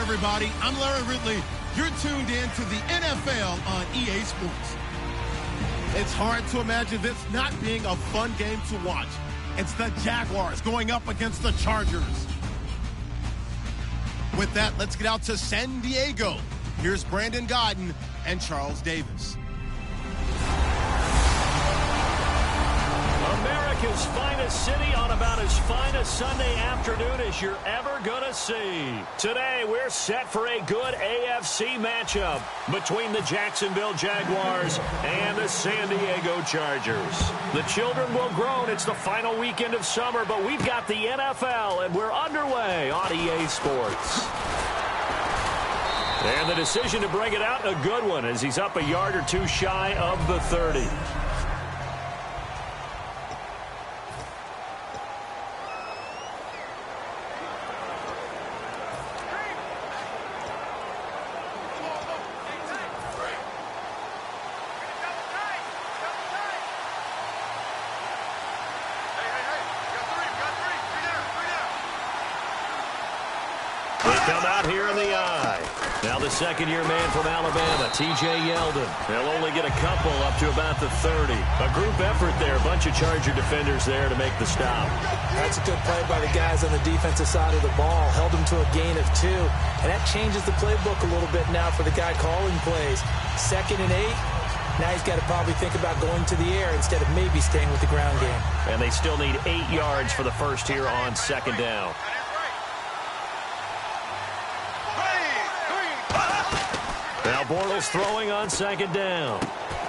everybody. I'm Larry Ridley. You're tuned in to the NFL on EA Sports. It's hard to imagine this not being a fun game to watch. It's the Jaguars going up against the Chargers. With that, let's get out to San Diego. Here's Brandon Godden and Charles Davis. America's finest city on about as fine a Sunday afternoon as you're ever going to see. Today, we're set for a good AFC matchup between the Jacksonville Jaguars and the San Diego Chargers. The children will groan. It's the final weekend of summer, but we've got the NFL, and we're underway on EA Sports. And the decision to bring it out, a good one, as he's up a yard or two shy of the 30. Come out here in the eye. Now the second-year man from Alabama, T.J. Yeldon. They'll only get a couple up to about the 30. A group effort there. A bunch of Charger defenders there to make the stop. That's a good play by the guys on the defensive side of the ball. Held them to a gain of 2. And that changes the playbook a little bit now for the guy calling plays. 2nd and 8. Now he's got to probably think about going to the air instead of maybe staying with the ground game. And they still need 8 yards for the first here on 2nd down. Now Bortles throwing on 2nd down.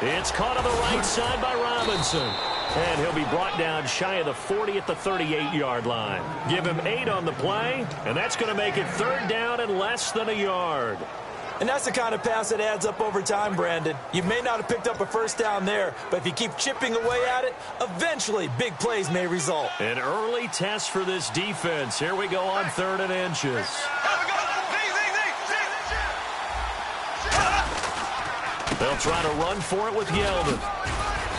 It's caught on the right side by Robinson. And he'll be brought down shy of the 40 at the 38-yard line. Give him 8 on the play, and that's going to make it 3rd down and less than a yard. And that's the kind of pass that adds up over time, Brandon. You may not have picked up a first down there, but if you keep chipping away at it, eventually big plays may result. An early test for this defense. Here we go on 3rd and inches. They'll try to run for it with Yeldon.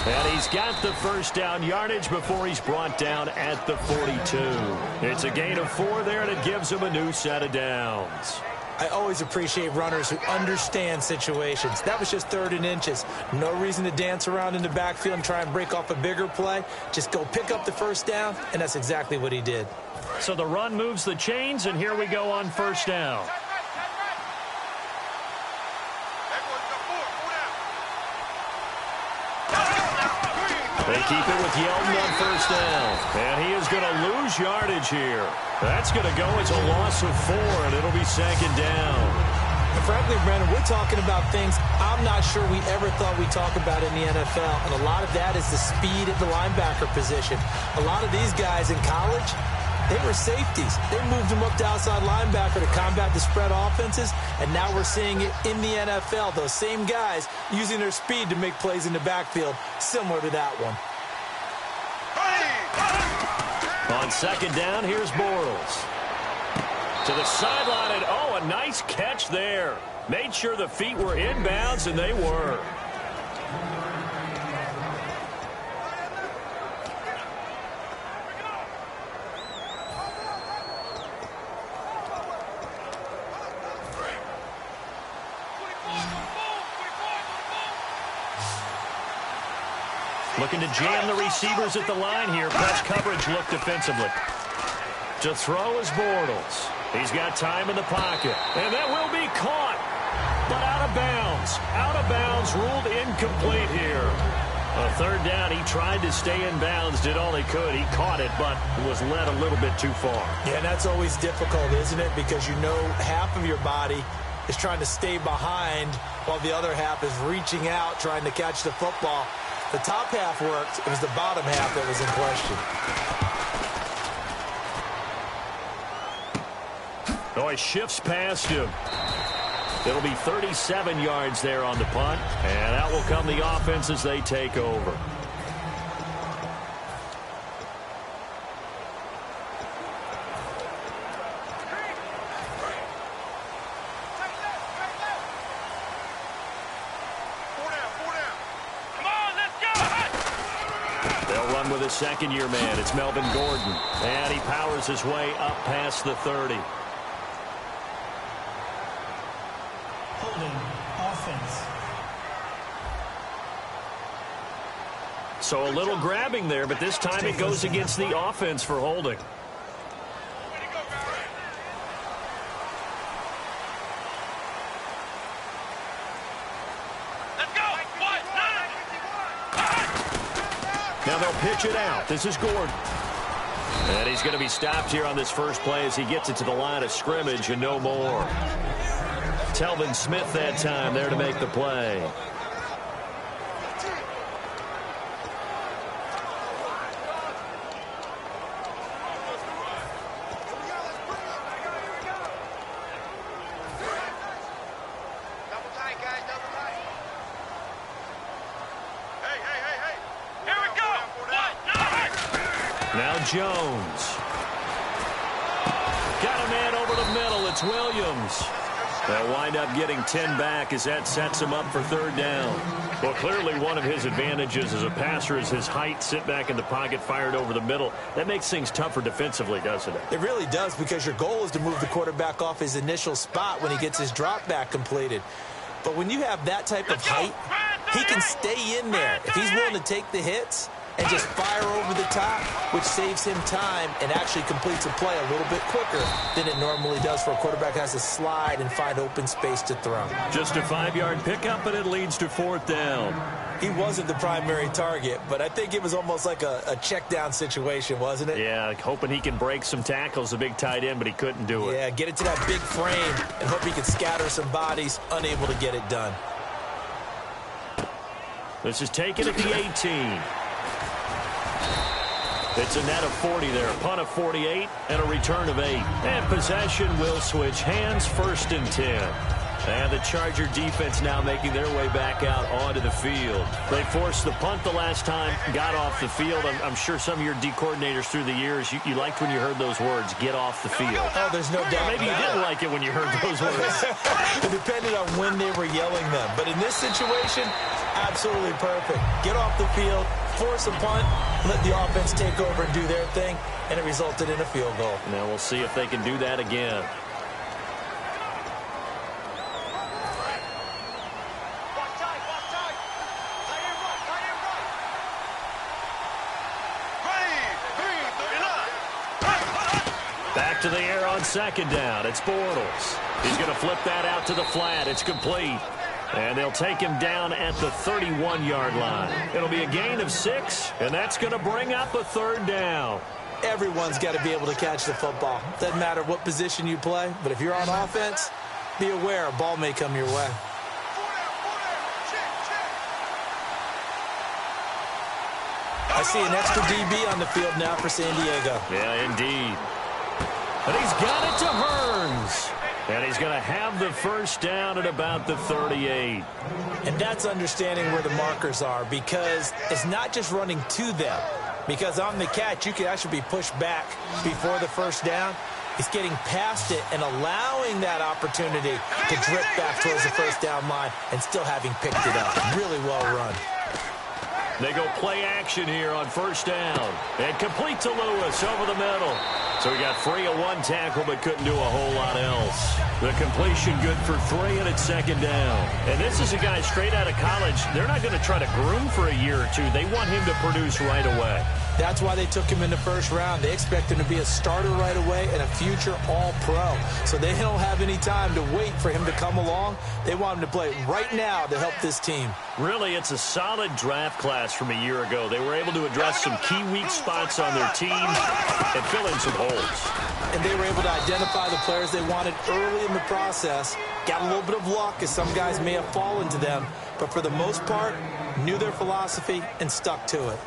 And he's got the first down yardage before he's brought down at the 42. It's a gain of 4 there, and it gives him a new set of downs. I always appreciate runners who understand situations. That was just 3rd and inches. No reason to dance around in the backfield and try and break off a bigger play. Just go pick up the first down, and that's exactly what he did. So the run moves the chains, and here we go on 1st down. They keep it with Yeldon on 1st down. And he is going to lose yardage here. That's going to go as a loss of 4, and it'll be 2nd down. And frankly, Brandon, we're talking about things I'm not sure we ever thought we'd talk about in the NFL. And a lot of that is the speed at the linebacker position. A lot of these guys in college, they were safeties. They moved them up to outside linebacker to combat the spread offenses, and now we're seeing it in the NFL. Those same guys using their speed to make plays in the backfield, similar to that one. On 2nd down, here's Bortles. To the sideline, and oh, a nice catch there. Made sure the feet were inbounds, and they were. Looking to jam the receivers at the line here. Press coverage look defensively. To throw is Bortles. He's got time in the pocket. And that will be caught. But out of bounds. Out of bounds, ruled incomplete here. A 3rd down, he tried to stay in bounds, did all he could. He caught it, but was led a little bit too far. Yeah, and that's always difficult, isn't it? Because you know half of your body is trying to stay behind while the other half is reaching out, trying to catch the football. The top half worked. It was the bottom half that was in question. Oh, he shifts past him. It'll be 37 yards there on the punt, and out will come the offense as they take over. With a second-year man, it's Melvin Gordon. And he powers his way up past the 30. So a little grabbing there, but this time it goes against the offense for holding. Now they'll pitch it out. This is Gordon. And he's going to be stopped here on this first play as he gets it to the line of scrimmage and no more. Telvin Smith that time there to make the play. Jones. Got a man over the middle. It's Williams. They'll wind up getting 10 back as that sets him up for third down. Well, clearly one of his advantages as a passer is his height. Sit back in the pocket, fired over the middle. That makes things tougher defensively, doesn't it? It really does, because your goal is to move the quarterback off his initial spot when he gets his drop back completed. But when you have that type of height, he can stay in there. If he's willing to take the hits and just fire over the top, which saves him time and actually completes a play a little bit quicker than it normally does for a quarterback who has to slide and find open space to throw. Just a 5-yard pickup, and it leads to fourth down. He wasn't the primary target, but I think it was almost like a check down situation, wasn't it? Yeah, hoping he can break some tackles, a big tight end, but he couldn't do it. Yeah, get it to that big frame and hope he can scatter some bodies, unable to get it done. This is taken at the 18. It's a net of 40 there, a punt of 48, and a return of 8. And possession will switch hands, 1st and 10. And the Charger defense now making their way back out onto the field. They forced the punt the last time, got off the field. I'm sure some of your D coordinators through the years, you liked when you heard those words, get off the field. Oh, there's no doubt. Maybe you didn't like it when you heard those words. It depended on when they were yelling them. But in this situation, absolutely perfect. Get off the field, force a punt, let the offense take over and do their thing, and it resulted in a field goal. Now we'll see if they can do that again. Back to the air on 2nd down. It's Bortles. He's going to flip that out to the flat. It's complete. And they'll take him down at the 31-yard line. It'll be a gain of 6, and that's going to bring up a 3rd down. Everyone's got to be able to catch the football. Doesn't matter what position you play, but if you're on offense, be aware a ball may come your way. I see an extra DB on the field now for San Diego. Yeah, indeed. And he's got it to Hearns. And he's going to have the 1st down at about the 38. And that's understanding where the markers are, because it's not just running to them. Because on the catch, you can actually be pushed back before the 1st down. It's getting past it and allowing that opportunity to drip back towards the 1st down line and still having picked it up. Really well run. They go play action here on 1st down. And complete to Lewis over the middle. So he got free of 1 tackle but couldn't do a whole lot else. The completion good for 3, and it's 2nd down. And this is a guy straight out of college. They're not going to try to groom for a year or two. They want him to produce right away. That's why they took him in the 1st round. They expect him to be a starter right away and a future All-Pro. So they don't have any time to wait for him to come along. They want him to play right now to help this team. Really, it's a solid draft class from a year ago. They were able to address some key weak spots on their team and fill in some holes. And they were able to identify the players they wanted early in the process. Got a little bit of luck, as some guys may have fallen to them. But for the most part, knew their philosophy and stuck to it.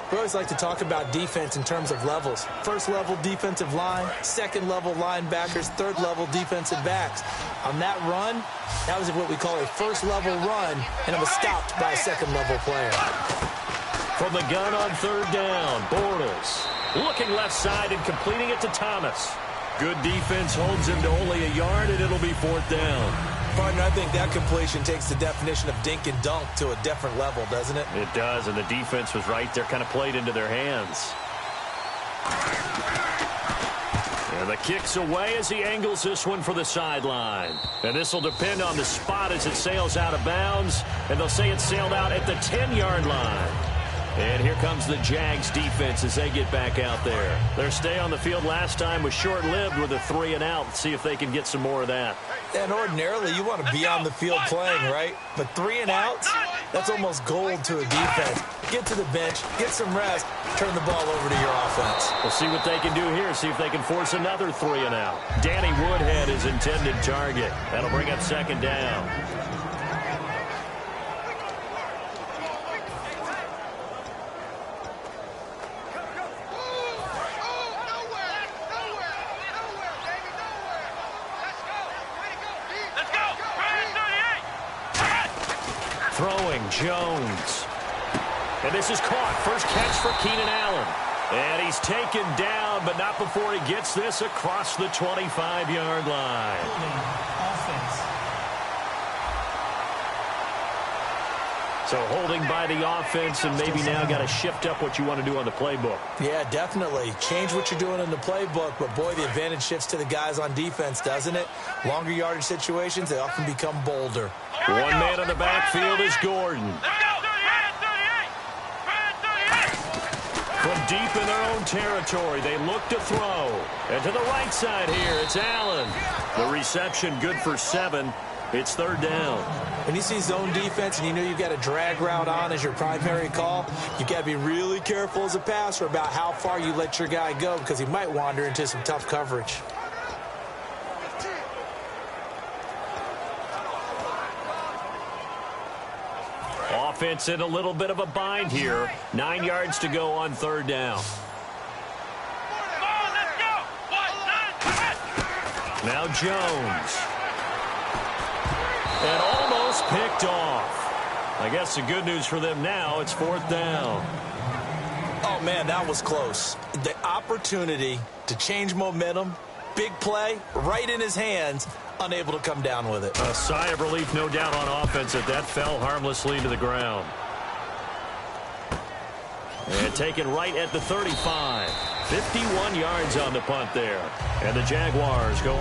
We always like to talk about defense in terms of levels. 1st level defensive line, 2nd level linebackers, 3rd level defensive backs. On that run, that was what we call a 1st level run, and it was stopped by a 2nd level player. From the gun on 3rd down, Bortles looking left side and completing it to Thomas. Good defense holds him to only a yard, and it'll be 4th down. Partner, I think that completion takes the definition of dink and dunk to a different level, doesn't it? It does, and the defense was right there, kind of played into their hands. And the kick's away as he angles this one for the sideline. And this will depend on the spot as it sails out of bounds, and they'll say it sailed out at the 10-yard line. And here comes the Jags defense as they get back out there. Their stay on the field last time was short-lived with a 3-and-out. Let's see if they can get some more of that. And ordinarily, you want to be on the field playing, right? But 3-and-outs, that's almost gold to a defense. Get to the bench, get some rest, turn the ball over to your offense. We'll see what they can do here, see if they can force another 3-and-out. Danny Woodhead is intended target. That'll bring up second down. Throwing Jones. And this is caught. First catch for Keenan Allen. And he's taken down, but not before he gets this across the 25-yard line. So holding by the offense, and maybe now got to shift up what you want to do on the playbook. Yeah, definitely. Change what you're doing in the playbook, but boy, the advantage shifts to the guys on defense, doesn't it? Longer yardage situations, they often become bolder. One man in the backfield is Gordon. From deep in their own territory, they look to throw. And to the right side here, it's Allen. The reception good for 7. It's third down. When you see zone defense and you know you've got a drag route on as your primary call, you've got to be really careful as a passer about how far you let your guy go because he might wander into some tough coverage. Offense in a little bit of a bind here. 9 yards to go on third down. Now Jones. And almost picked off. I guess the good news for them now, it's fourth down. Oh, man, that was close. The opportunity to change momentum, big play, right in his hands, unable to come down with it. A sigh of relief, no doubt, on offense that fell harmlessly to the ground. And taken right at the 35. 51 yards on the punt there. And the Jaguars go.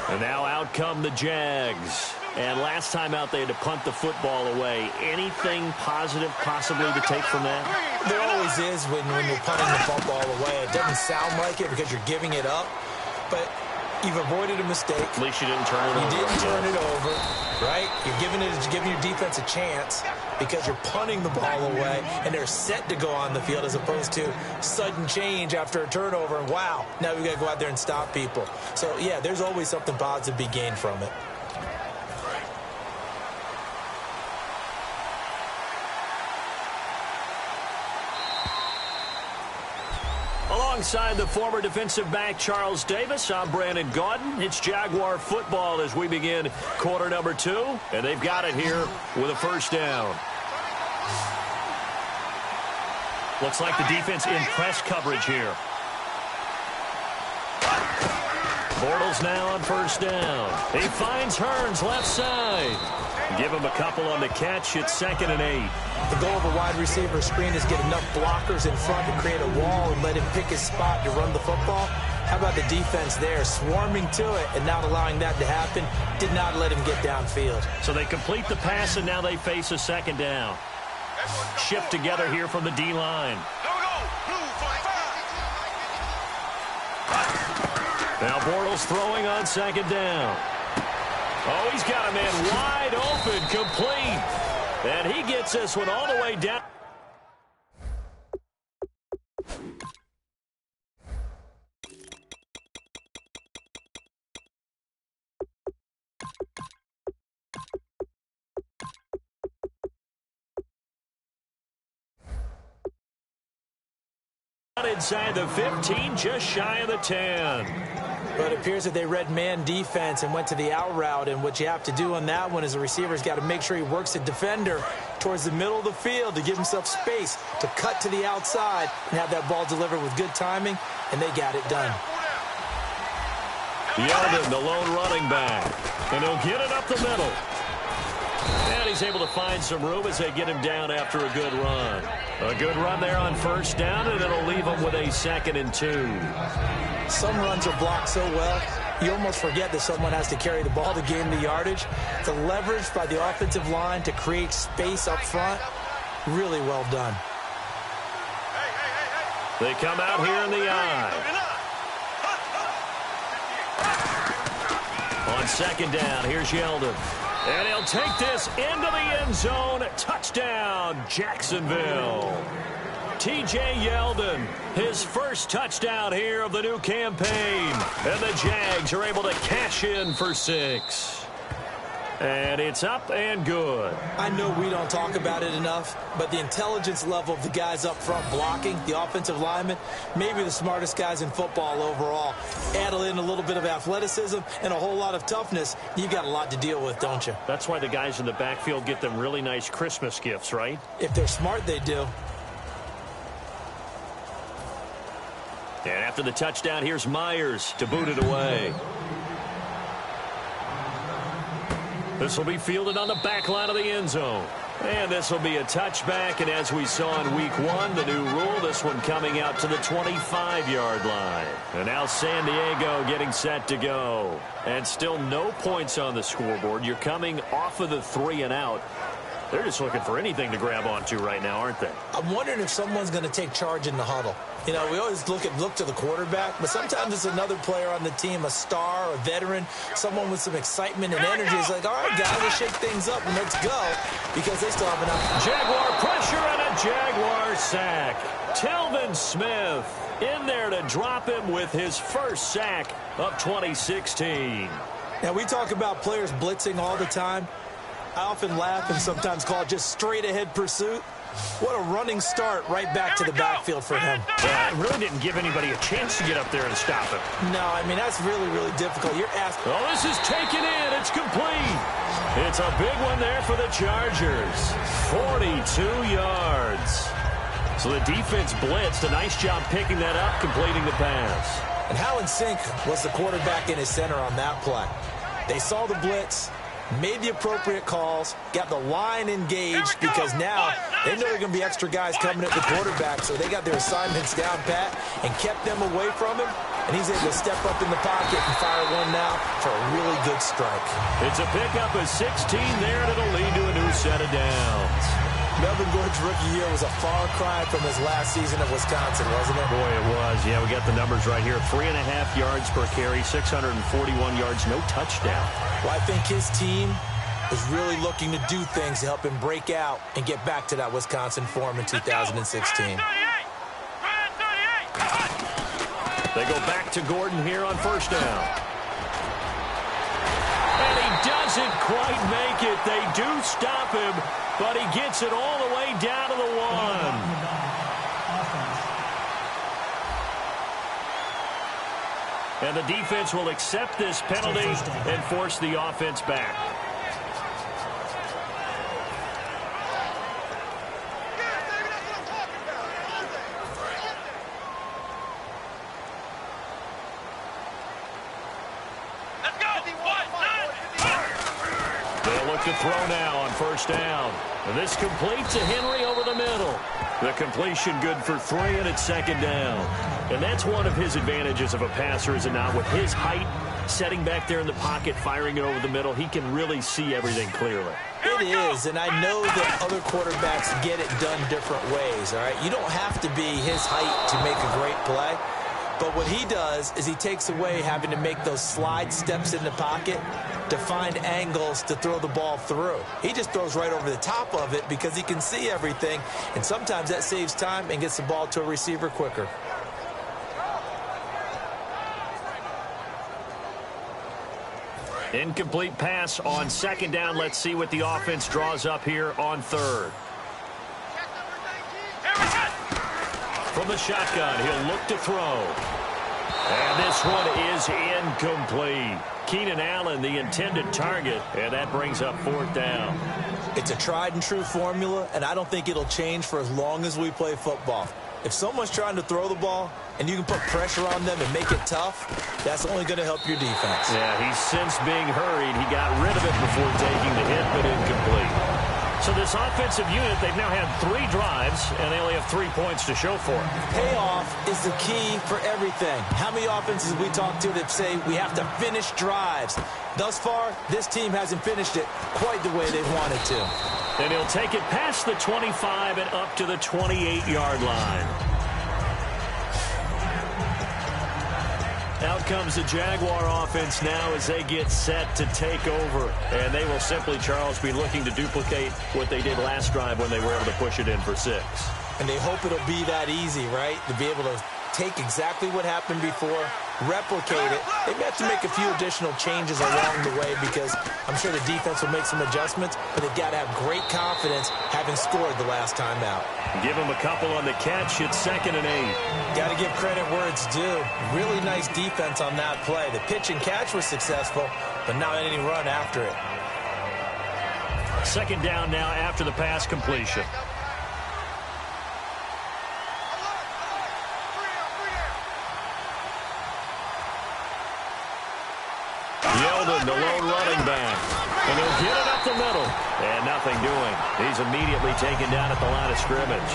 And now out come the Jags. And last time out, they had to punt the football away. Anything positive possibly to take from that? There always is when you're punting the football away. It doesn't sound like it because you're giving it up, but you've avoided a mistake. At least you didn't turn it over. You didn't turn it over, right? You're giving your defense a chance because you're punting the ball away, and they're set to go on the field as opposed to sudden change after a turnover. And wow, now we've got to go out there and stop people. So, yeah, there's always something positive to be gained from it. Alongside the former defensive back Charles Davis, I'm Brandon Gaudin. It's Jaguar football as we begin quarter number 2, and they've got it here with a first down. Looks like the defense in press coverage here. Bortles now on first down. He finds Hearns left side. Give him a couple on the catch. It's 2nd and 8. The goal of a wide receiver screen is get enough blockers in front to create a wall and let him pick his spot to run the football. How about the defense there, swarming to it and not allowing that to happen? Did not let him get downfield. So they complete the pass, and now they face a second down. Shift together here from the D-line. Now Bortles throwing on second down. Oh, he's got a man wide open, complete. And he gets this one all the way down. Inside the 15, just shy of the 10. But it appears that they read man defense and went to the out route. And what you have to do on that one is the receiver's got to make sure he works the defender towards the middle of the field to give himself space to cut to the outside and have that ball delivered with good timing, and they got it done. Yeldon, the lone running back, and he'll get it up the middle. And he's able to find some room as they get him down after a good run. A good run there on first down, and it'll leave him with a 2nd and 2. Some runs are blocked so well, you almost forget that someone has to carry the ball to gain the yardage. The leverage by the offensive line to create space up front, really well done. They come out here in the eye. On second down, here's Yeldon. And he'll take this into the end zone. Touchdown, Jacksonville. T.J. Yeldon, his first touchdown here of the new campaign. And the Jags are able to cash in for 6. And it's up and good. I know we don't talk about it enough, but the intelligence level of the guys up front blocking, the offensive linemen, maybe the smartest guys in football overall. Add in a little bit of athleticism and a whole lot of toughness, you've got a lot to deal with, don't you? That's why the guys in the backfield get them really nice Christmas gifts, right? If they're smart, they do. And after the touchdown, here's Myers to boot it away. This will be fielded on the back line of the end zone. And this will be a touchback, and as we saw in week 1, the new rule, this one coming out to the 25-yard line. And now San Diego getting set to go. And still no points on the scoreboard. You're coming off of the 3 and out. They're just looking for anything to grab onto right now, aren't they? I'm wondering if someone's going to take charge in the huddle. You know, we always look to the quarterback, but sometimes it's another player on the team, a star, a veteran, someone with some excitement and energy. It's like, all right, guys, let's shake things up and let's go, because they still have enough. Jaguar pressure and a Jaguar sack. Telvin Smith in there to drop him with his first sack of 2016. Now, we talk about players blitzing all the time. I often laugh and sometimes call it just straight-ahead pursuit. What a running start right back to the backfield for him. Yeah, it really didn't give anybody a chance to get up there and stop him. No, I mean, that's really, really difficult. You're asking. Oh, this is taken in. It's complete. It's a big one there for the Chargers. 42 yards. So the defense blitzed. A nice job picking that up, completing the pass. And how in sync was the quarterback in his center on that play? They saw the blitz, made the appropriate calls, got the line engaged, because now they know there are going to be extra guys coming at the quarterback, so they got their assignments down pat and kept them away from him, and he's able to step up in the pocket and fire one now for a really good strike. It's a pickup of 16 there, and it'll lead to a new set of downs. Melvin Gordon's rookie year was a far cry from his last season of Wisconsin, wasn't it? Boy, it was. Yeah, we got the numbers right here. 3.5 yards per carry, 641 yards, no touchdown. Well, I think his team is really looking to do things to help him break out and get back to that Wisconsin form in 2016. They go back to Gordon here on first down. And he doesn't quite make it. They do stop him, but he gets it all the way down to the 1. And the defense will accept this penalty and force the offense back. They'll look to throw now on first down. And this completes to Henry over the middle. The completion good for 3, and it's second down. And that's one of his advantages of a passer, is it not? With his height, setting back there in the pocket, firing it over the middle, he can really see everything clearly. It is, and I know that other quarterbacks get it done different ways, all right? You don't have to be his height to make a great play. But what he does is he takes away having to make those slide steps in the pocket to find angles to throw the ball through. He just throws right over the top of it because he can see everything, and sometimes that saves time and gets the ball to a receiver quicker. Incomplete pass on second down. Let's see what the offense draws up here on third. From the shotgun, he'll look to throw. And this one is incomplete. Keenan Allen, the intended target, and that brings up fourth down. It's a tried-and-true formula, and I don't think it'll change for as long as we play football. If someone's trying to throw the ball and you can put pressure on them and make it tough, that's only going to help your defense. Yeah, he's since being hurried. He got rid of it before taking the hit, but incomplete. So this offensive unit, they've now had 3 drives, and they only have 3 points to show for it. Payoff is the key for everything. How many offenses we talk to that say we have to finish drives? Thus far, this team hasn't finished it quite the way they wanted to. And he'll take it past the 25 and up to the 28-yard line. Out comes the Jaguar offense now as they get set to take over. And they will simply, Charles, be looking to duplicate what they did last drive when they were able to push it in for 6. And they hope it'll be that easy, right? To be able to take exactly what happened before, replicate it. They may have to make a few additional changes along the way because I'm sure the defense will make some adjustments, but they've got to have great confidence having scored the last time out. Give them a couple on the catch. It's 2nd and 8. Got to give credit where it's due. Really nice defense on that play. The pitch and catch was successful, but not any run after it. 2nd down now after the pass completion. Yeldon, the lone running back. And he'll get it up the middle. And nothing doing. He's immediately taken down at the line of scrimmage.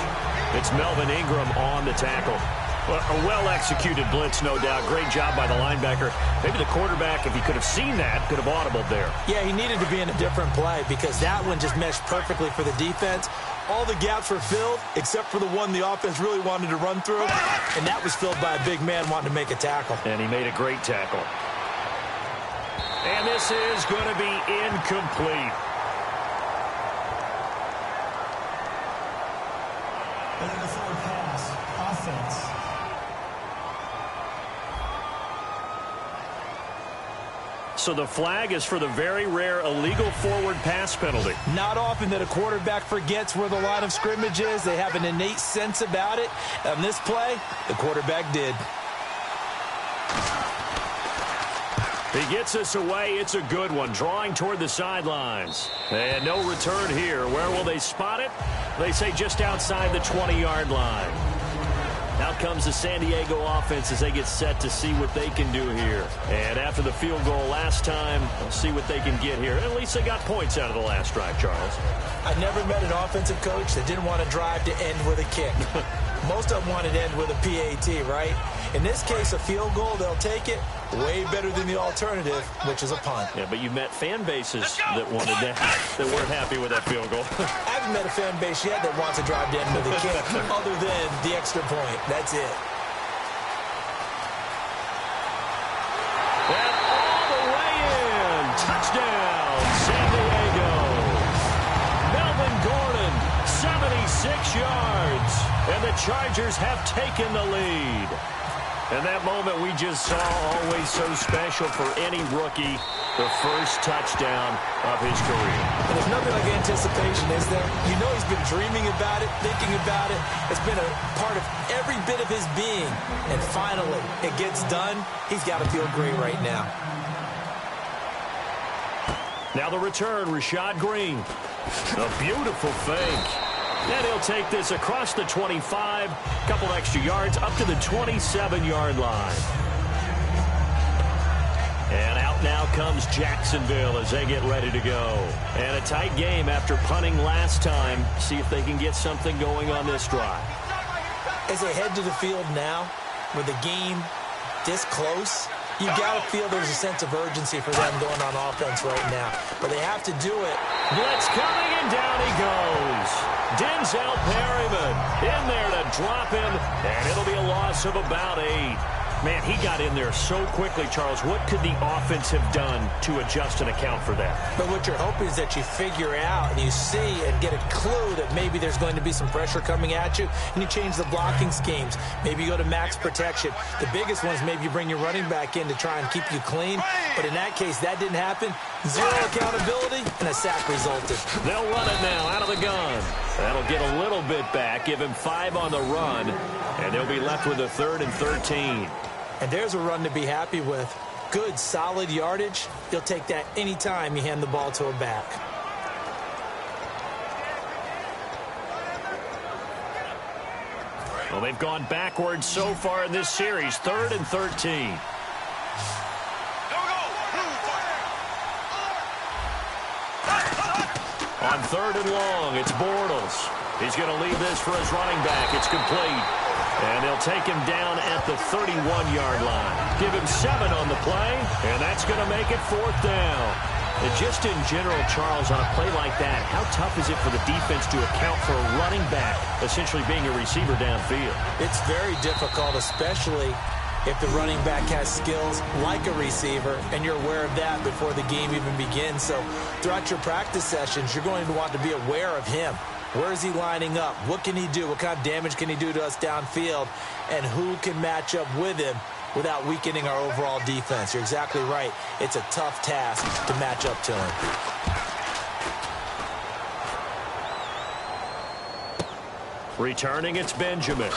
It's Melvin Ingram on the tackle. Well, a well-executed blitz, no doubt. Great job by the linebacker. Maybe the quarterback, if he could have seen that, could have audibled there. Yeah, he needed to be in a different play because that one just meshed perfectly for the defense. All the gaps were filled except for the one the offense really wanted to run through, and that was filled by a big man wanting to make a tackle. And he made a great tackle. And this is going to be incomplete. Forward pass, offense. So the flag is for the very rare illegal forward pass penalty. Not often that a quarterback forgets where the line of scrimmage is. They have an innate sense about it. On this play, the quarterback did. He gets us away. It's a good one. Drawing toward the sidelines. And no return here. Where will they spot it? They say just outside the 20-yard line. Out comes the San Diego offense as they get set to see what they can do here. And after the field goal last time, we'll see what they can get here. At least they got points out of the last drive, Charles. I never met an offensive coach that didn't want to drive to end with a kick. Most of them wanted to end with a PAT, right? In this case, a field goal, they'll take it. Way better than the alternative, which is a punt. Yeah, but you've met fan bases that wanted that, that weren't happy with that field goal. I haven't met a fan base yet that wants to drive to end with a kick other than the extra point. That's it. And all the way in. Touchdown, San Diego. Melvin Gordon, 76 yards. And the Chargers have taken the lead. And that moment we just saw, always so special for any rookie, the first touchdown of his career. And there's nothing like anticipation, is there? You know he's been dreaming about it, thinking about it. It's been a part of every bit of his being. And finally, it gets done. He's got to feel great right now. Now the return, Rashad Green. A beautiful fake. And he'll take this across the 25, couple extra yards, up to the 27-yard line. And out now comes Jacksonville as they get ready to go. And a tight game after punting last time. See if they can get something going on this drive. As they head to the field now, with the game this close, you got to feel there's a sense of urgency for them going on offense right now. But they have to do it. Blitz coming, and down he goes. Denzel Perryman in there to drop him, and it'll be a loss of about 8. Man, he got in there so quickly, Charles. What could the offense have done to adjust and account for that? But what you're hoping is that you figure out and you see and get a clue that maybe there's going to be some pressure coming at you, and you change the blocking schemes. Maybe you go to max protection. The biggest one is maybe you bring your running back in to try and keep you clean. But in that case, that didn't happen. Zero accountability, and a sack resulted. They'll run it now out of the gun. That'll get a little bit back, give him 5 on the run, and they'll be left with a 3rd and 13. And there's a run to be happy with. Good, solid yardage. You'll take that anytime you hand the ball to a back. Well, they've gone backwards so far in this series. 3rd and 13. On 3rd and long, it's Bortles. He's going to leave this for his running back. It's complete. And they'll take him down at the 31-yard line. Give him 7 on the play, and that's going to make it 4th down. And just in general, Charles, on a play like that, how tough is it for the defense to account for a running back essentially being a receiver downfield? It's very difficult, especially if the running back has skills like a receiver, and you're aware of that before the game even begins. So throughout your practice sessions, you're going to want to be aware of him. Where is he lining up? What can he do? What kind of damage can he do to us downfield? And who can match up with him without weakening our overall defense? You're exactly right. It's a tough task to match up to him. Returning, it's Benjamin.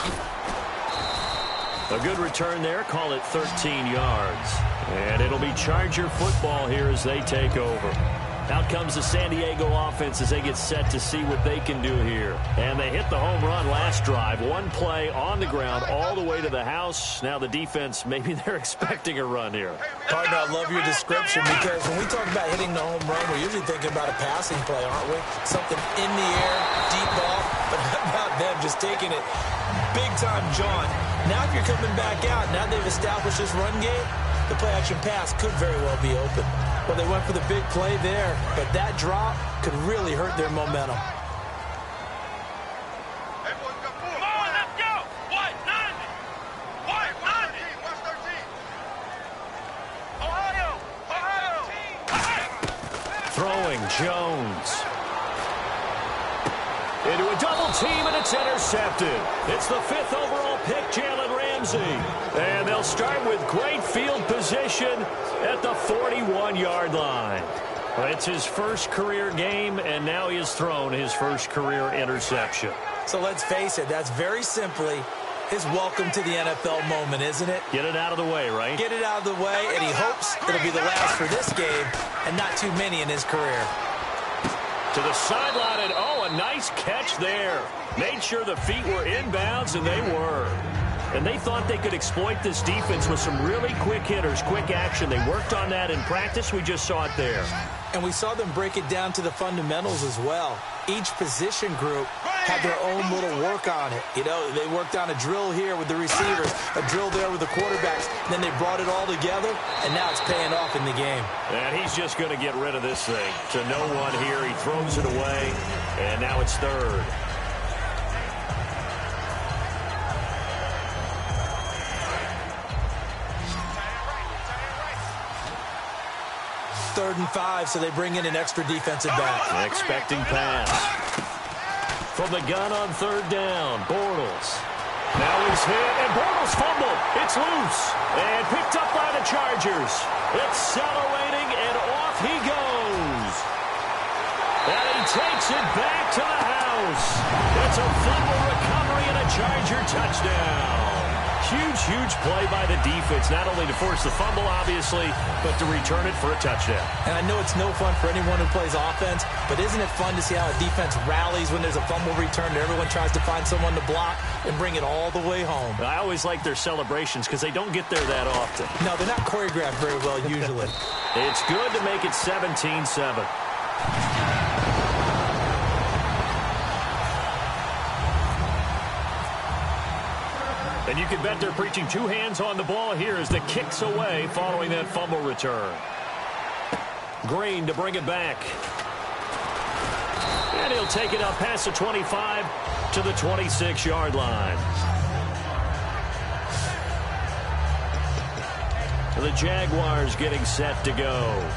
A good return there. Call it 13 yards. And it'll be Charger football here as they take over. Out comes the San Diego offense as they get set to see what they can do here. And they hit the home run last drive. One play on the ground all the way to the house. Now the defense, maybe they're expecting a run here. Partner, I love your description because when we talk about hitting the home run, we're usually thinking about a passing play, aren't we? Something in the air, deep ball. But how about them just taking it big time, John? Now if you're coming back out, now they've established this run game, the play-action pass could very well be open. Well, they went for the big play there, but that drop could really hurt their momentum. Come on, let's go! What? 90! What? 90! What's 13? Ohio! Throwing, Jones. Into a double team, and it's intercepted. It's the 5th overall pick, Jalen Ramsey. And they'll start with great field position at the 41-yard line. It's his first career game, and now he has thrown his first career interception. So let's face it, that's very simply his welcome to the NFL moment, isn't it? Get it out of the way, right? Get it out of the way, and he hopes it'll be the last for this game and not too many in his career. To the sideline, and a nice catch there. Made sure the feet were inbounds, and they were. And they thought they could exploit this defense with some really quick hitters, quick action. They worked on that in practice. We just saw it there. And we saw them break it down to the fundamentals as well. Each position group had their own little work on it. You know, they worked on a drill here with the receivers, a drill there with the quarterbacks. Then they brought it all together, and now it's paying off in the game. And he's just going to get rid of this thing. To no one here. He throws it away, and now it's 3rd. 3rd and 5, so they bring in an extra defensive back. Expecting pass. From the gun on 3rd down, Bortles. Now he's hit, and Bortles fumbled. It's loose, and picked up by the Chargers. Accelerating, and off he goes. And he takes it back to the house. It's a fumble recovery and a Charger touchdown. Huge play by the defense, not only to force the fumble, obviously, but to return it for a touchdown. And I know it's no fun for anyone who plays offense, but isn't it fun to see how a defense rallies when there's a fumble return and everyone tries to find someone to block and bring it all the way home? I always like their celebrations because they don't get there that often. No, they're not choreographed very well usually. It's good to make it 17-7. And you can bet they're preaching 2 hands on the ball here as the kick's away following that fumble return. Green to bring it back. And he'll take it up past the 25 to the 26-yard line. The Jaguars getting set to go.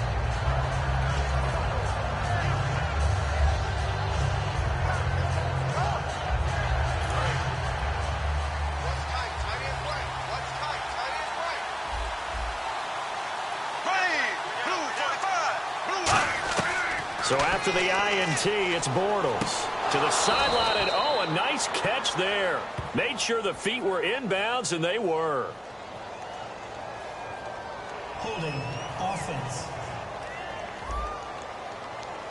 So after the INT, it's Bortles to the sideline, and a nice catch there. Made sure the feet were inbounds, and they were. Holding offense.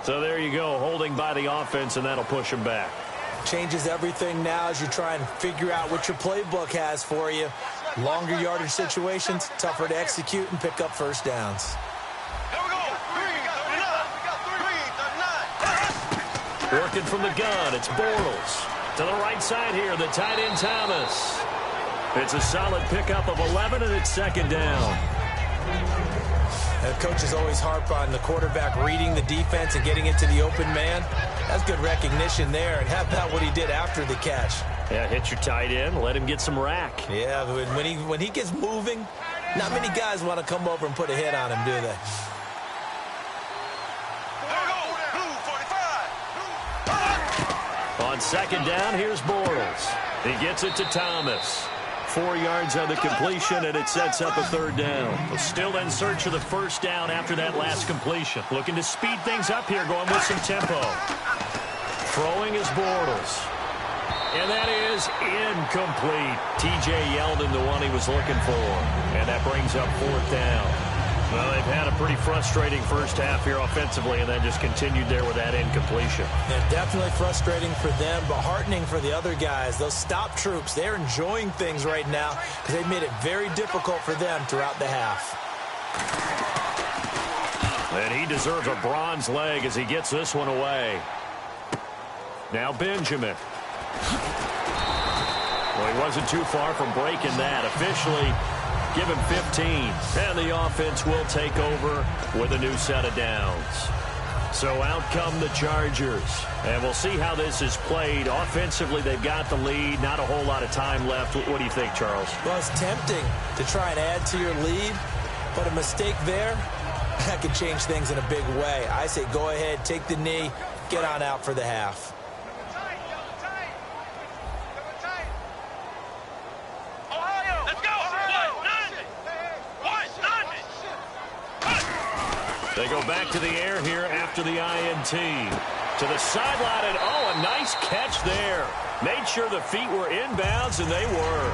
So there you go, holding by the offense, and that'll push them back. Changes everything now as you try and figure out what your playbook has for you. Longer yardage situations, tougher to execute and pick up first downs. Here we go. 3, 39. We got 3, 39. Working from the gun, it's Bortles. To the right side here, the tight end Thomas. It's a solid pickup of 11, and it's second down. The coaches always harp on the quarterback reading the defense and getting it to the open man. That's good recognition there. And how about what he did after the catch? Yeah, hit your tight end, let him get some rack. Yeah, when he gets moving, not many guys want to come over and put a hit on him, do they? On second down, here's Bortles. He gets it to Thomas. 4 yards on the completion, and it sets up a third down. Still in search of the first down after that last completion. Looking to speed things up here, going with some tempo. Throwing is Bortles. And that is incomplete. T.J. Yeldon, the one he was looking for. And that brings up fourth down. Well, they've had a pretty frustrating first half here offensively, and then just continued there with that incompletion. Yeah, definitely frustrating for them, but heartening for the other guys. Those stop troops, they're enjoying things right now because they've made it very difficult for them throughout the half. And he deserves a bronze leg as he gets this one away. Now Benjamin. Well, he wasn't too far from breaking that. Officially, give him 15. And the offense will take over with a new set of downs. So out come the Chargers. And we'll see how this is played. Offensively, they've got the lead. Not a whole lot of time left. What do you think, Charles? Well, it's tempting to try and add to your lead, but a mistake there, that could change things in a big way. I say go ahead, take the knee, get on out for the half. They go back to the air here after the INT. To the sideline, and oh, a nice catch there. Made sure the feet were inbounds, and they were.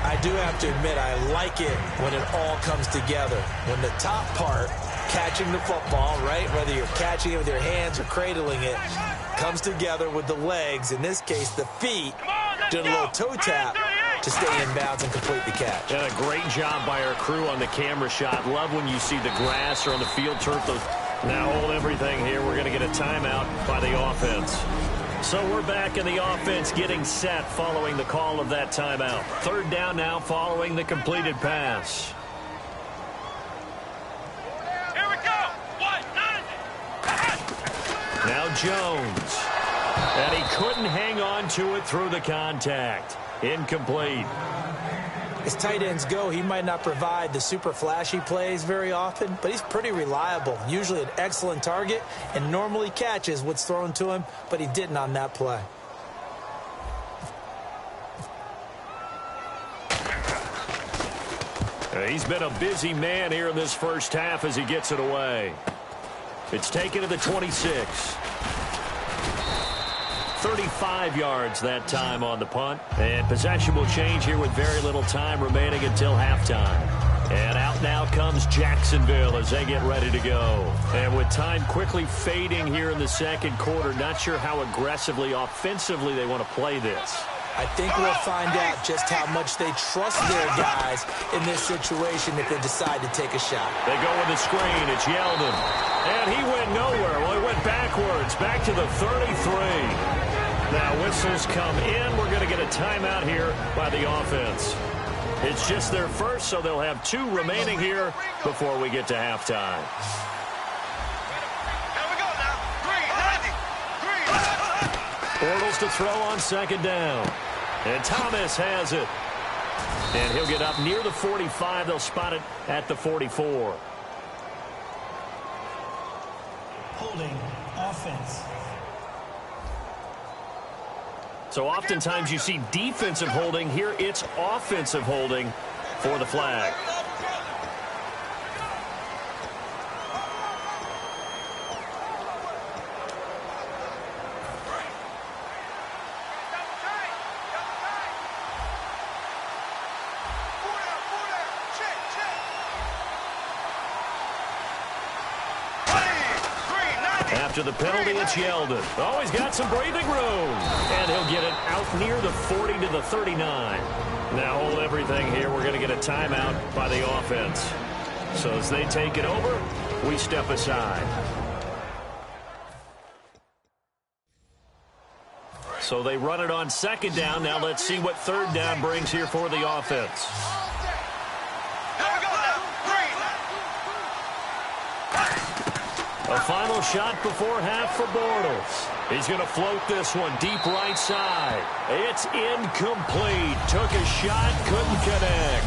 I do have to admit, I like it when it all comes together. When the top part, catching the football, right, whether you're catching it with your hands or cradling it, comes together with the legs, in this case, the feet, doing a little toe tap to stay in bounds and complete the catch. And a great job by our crew on the camera shot. Love when you see the grass or on the field turf. Now hold everything here. We're going to get a timeout by the offense. So we're back in the offense getting set following the call of that timeout. Third down now following the completed pass. Here we go. Now Jones. And he couldn't hang on to it through the contact. Incomplete. As tight ends go, he might not provide the super flashy plays very often, but he's pretty reliable. Usually an excellent target and normally catches what's thrown to him, but he didn't on that play. He's been a busy man here in this first half as he gets it away. It's taken to the 26. 35 yards that time on the punt. And possession will change here with very little time remaining until halftime. And out now comes Jacksonville as they get ready to go. And with time quickly fading here in the second quarter, not sure how aggressively, offensively they want to play this. I think we'll find out just how much they trust their guys in this situation if they decide to take a shot. They go with the screen. It's Yeldon. And he went nowhere. Well, he went backwards, back to the 33. Now whistles come in. We're going to get a timeout here by the offense. It's just their first, so they'll have 2 remaining here before we get to halftime. Here we go now. 3-90. Bortles to throw on second down. And Thomas has it. And he'll get up near the 45. They'll spot it at the 44. Holding offense. So oftentimes you see defensive holding. Here it's offensive holding for the flag. After the penalty, it's Yeldon. Oh, he's got some breathing room. And he'll get it out near the 40 to the 39. Now hold everything here. We're going to get a timeout by the offense. So as they take it over, we step aside. So they run it on second down. Now let's see what third down brings here for the offense. A final shot before half for Bortles. He's going to float this one deep right side. It's incomplete. Took a shot, couldn't connect.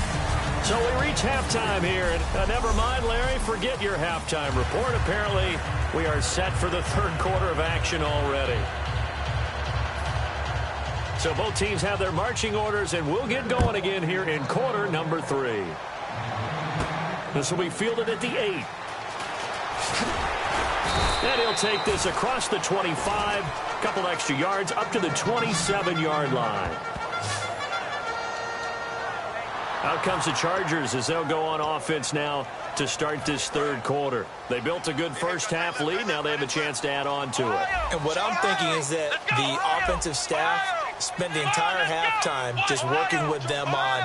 So we reach halftime here. And never mind, Larry, forget your halftime report. Apparently, we are set for the third quarter of action already. So both teams have their marching orders, and we'll get going again here in quarter number 3. This will be fielded at the 8. And he'll take this across the 25, a couple extra yards, up to the 27-yard line. Out comes the Chargers as they'll go on offense now to start this third quarter. They built a good first-half lead. Now they have a chance to add on to it. And what I'm thinking is that the offensive staff spent the entire halftime just working with them on,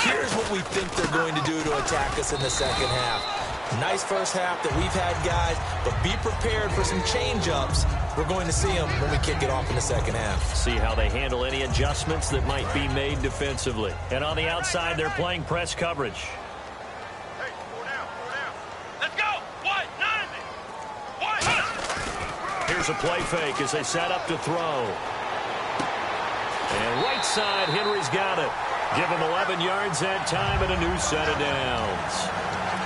here's what we think they're going to do to attack us in the second half. Nice first half that we've had, guys, but be prepared for some change-ups. We're going to see them when we kick it off in the second half. See how they handle any adjustments that might be made defensively. And on the outside, they're playing press coverage. Hey, 4 down, 4 down. Let's go. What? 90. What? Here's a play fake as they set up to throw. And right side, Henry's got it. Give him 11 yards that time and a new set of downs.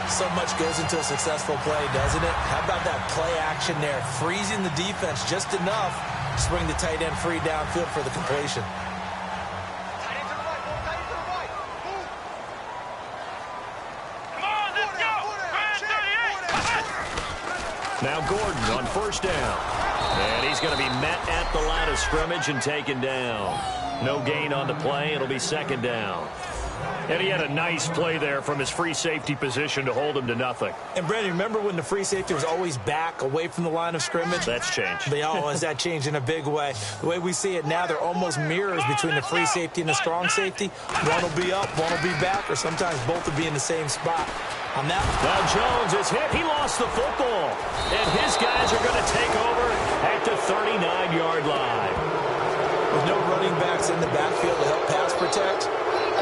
So much goes into a successful play, doesn't it? How about that play action there? Freezing the defense just enough to bring the tight end free downfield for the completion. Come on, let's go. Now Gordon on first down. And he's going to be met at the line of scrimmage and taken down. No gain on the play. It'll be second down. And he had a nice play there from his free safety position to hold him to nothing. And, Brandon, remember when the free safety was always back away from the line of scrimmage? That's changed. Has that changed in a big way? The way we see it now, they're almost mirrors between the free safety and the strong safety. One will be up, one will be back, or sometimes both will be in the same spot. On that, now Jones is hit. He lost the football. And his guys are going to take over at the 39-yard line. With no running backs in the backfield to help pass protect,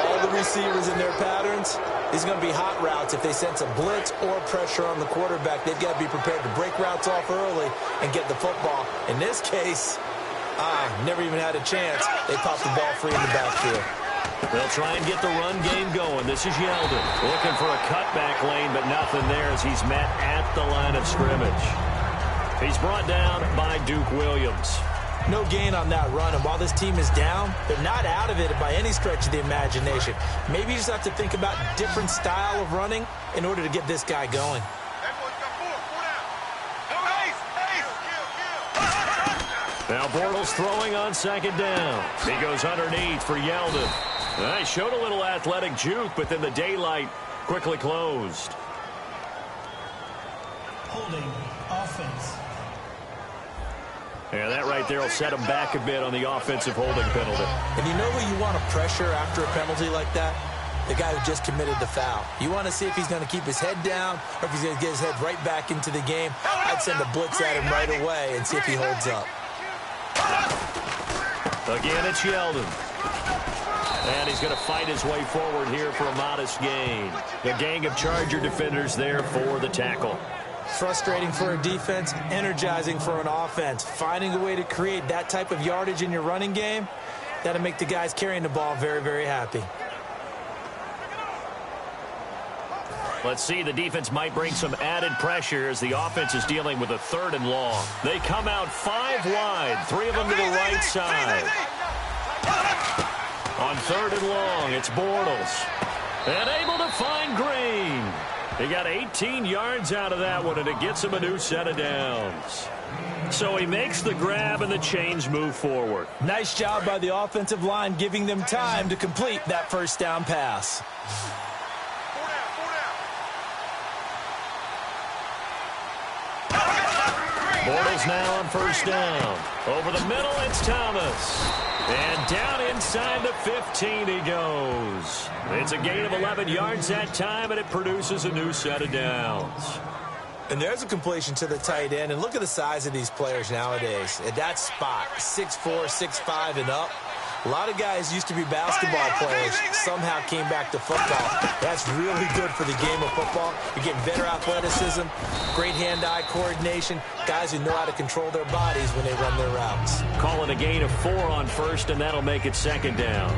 all the receivers in their patterns, these are going to be hot routes. If they sense a blitz or pressure on the quarterback, they've got to be prepared to break routes off early and get the football. In this case, never even had a chance. They popped the ball free in the backfield. They'll try and get the run game going. This is Yeldon looking for a cutback lane, but nothing there as he's met at the line of scrimmage. He's brought down by Duke Williams. No gain on that run, and while this team is down, they're not out of it by any stretch of the imagination. Maybe you just have to think about different style of running in order to get this guy going. Now Bortles throwing on second down. He goes underneath for Yeldon. He showed a little athletic juke, but then the daylight quickly closed. Holding offense. Yeah, that right there will set him back a bit on the offensive holding penalty. And you know who you want to pressure after a penalty like that? The guy who just committed the foul. You want to see if he's going to keep his head down or if he's going to get his head right back into the game. I'd send a blitz at him right away and see if he holds up. Again, it's Yeldon. And he's going to fight his way forward here for a modest gain. The gang of Charger defenders there for the tackle. Frustrating for a defense, energizing for an offense. Finding a way to create that type of yardage in your running game, that'll make the guys carrying the ball very, very happy. Let's see, the defense might bring some added pressure as the offense is dealing with a third and long. They come out 5 wide, 3 of them to the right side. On third and long, it's Bortles. And able to find Green. He got 18 yards out of that one, and it gets him a new set of downs. So he makes the grab, and the chains move forward. Nice job by the offensive line, giving them time to complete that first down pass. Bortles now on first down. Over the middle, it's Thomas. And down inside the 15 he goes. It's a gain of 11 yards that time, and it produces a new set of downs. And there's a completion to the tight end. And look at the size of these players nowadays. At that spot, 6'4", 6'5", and up. A lot of guys used to be basketball players, somehow came back to football. That's really good for the game of football. You're getting better athleticism, great hand-eye coordination, guys who know how to control their bodies when they run their routes. Call it a gain of 4 on first, and that'll make it second down.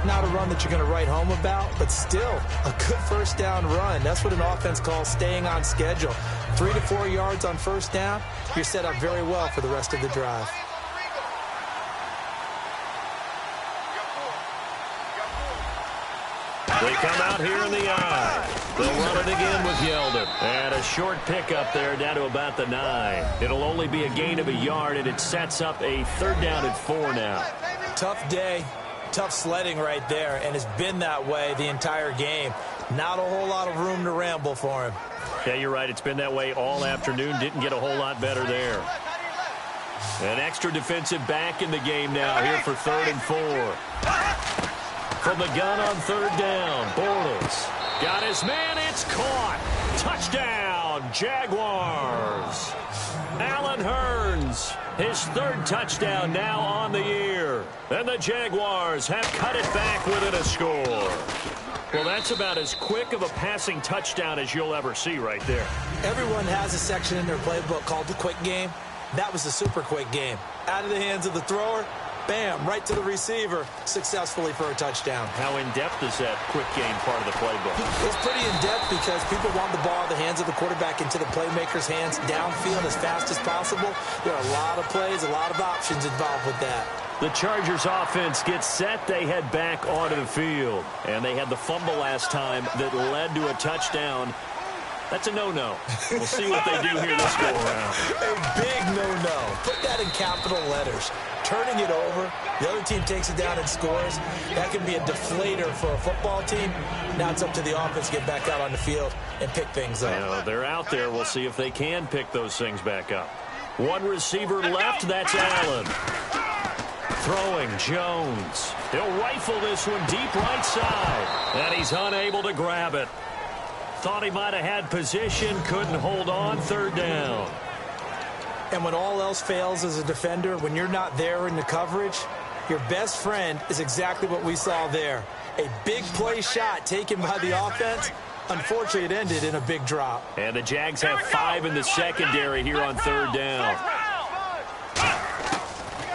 Not a run that you're going to write home about, but still a good first down run. That's what an offense calls staying on schedule. 3 to 4 yards on first down, you're set up very well for the rest of the drive. They come out here in the eye. They'll run it again with Yeldon. And a short pickup there down to about the 9. It'll only be a gain of a yard, and it sets up a 3rd down and 4 now. Tough day, tough sledding right there, and it's been that way the entire game. Not a whole lot of room to ramble for him. Yeah, you're right. It's been that way all afternoon. Didn't get a whole lot better there. An extra defensive back in the game now here for 3rd and 4. From the gun on 3rd down, Bortles got his man. It's caught. Touchdown, Jaguars. Allen Hurns, his 3rd touchdown now on the year. And the Jaguars have cut it back within a score. Well, that's about as quick of a passing touchdown as you'll ever see right there. Everyone has a section in their playbook called the quick game. That was the super quick game. Out of the hands of the thrower, bam, right to the receiver, successfully for a touchdown. How in-depth is that quick game part of the playbook? It's pretty in-depth because people want the ball out of the hands of the quarterback into the playmaker's hands downfield as fast as possible. There are a lot of plays, a lot of options involved with that. The Chargers offense gets set. They head back onto the field. And they had the fumble last time that led to a touchdown. That's a no-no. We'll see what they do here this go-around. A big no-no. Put that in capital letters. Turning it over, the other team takes it down and scores. That can be a deflator for a football team. Now it's up to the offense to get back out on the field and pick things up. You know, they're out there. We'll see if they can pick those things back up. One receiver left. That's Allen. Throwing Jones. He'll rifle this one deep right side. And he's unable to grab it. Thought he might have had position. Couldn't hold on. 3rd down. And when all else fails as a defender, when you're not there in the coverage, your best friend is exactly what we saw there. A big play shot taken by the offense. Unfortunately, it ended in a big drop. And the Jags have 5 in the secondary here on 3rd down.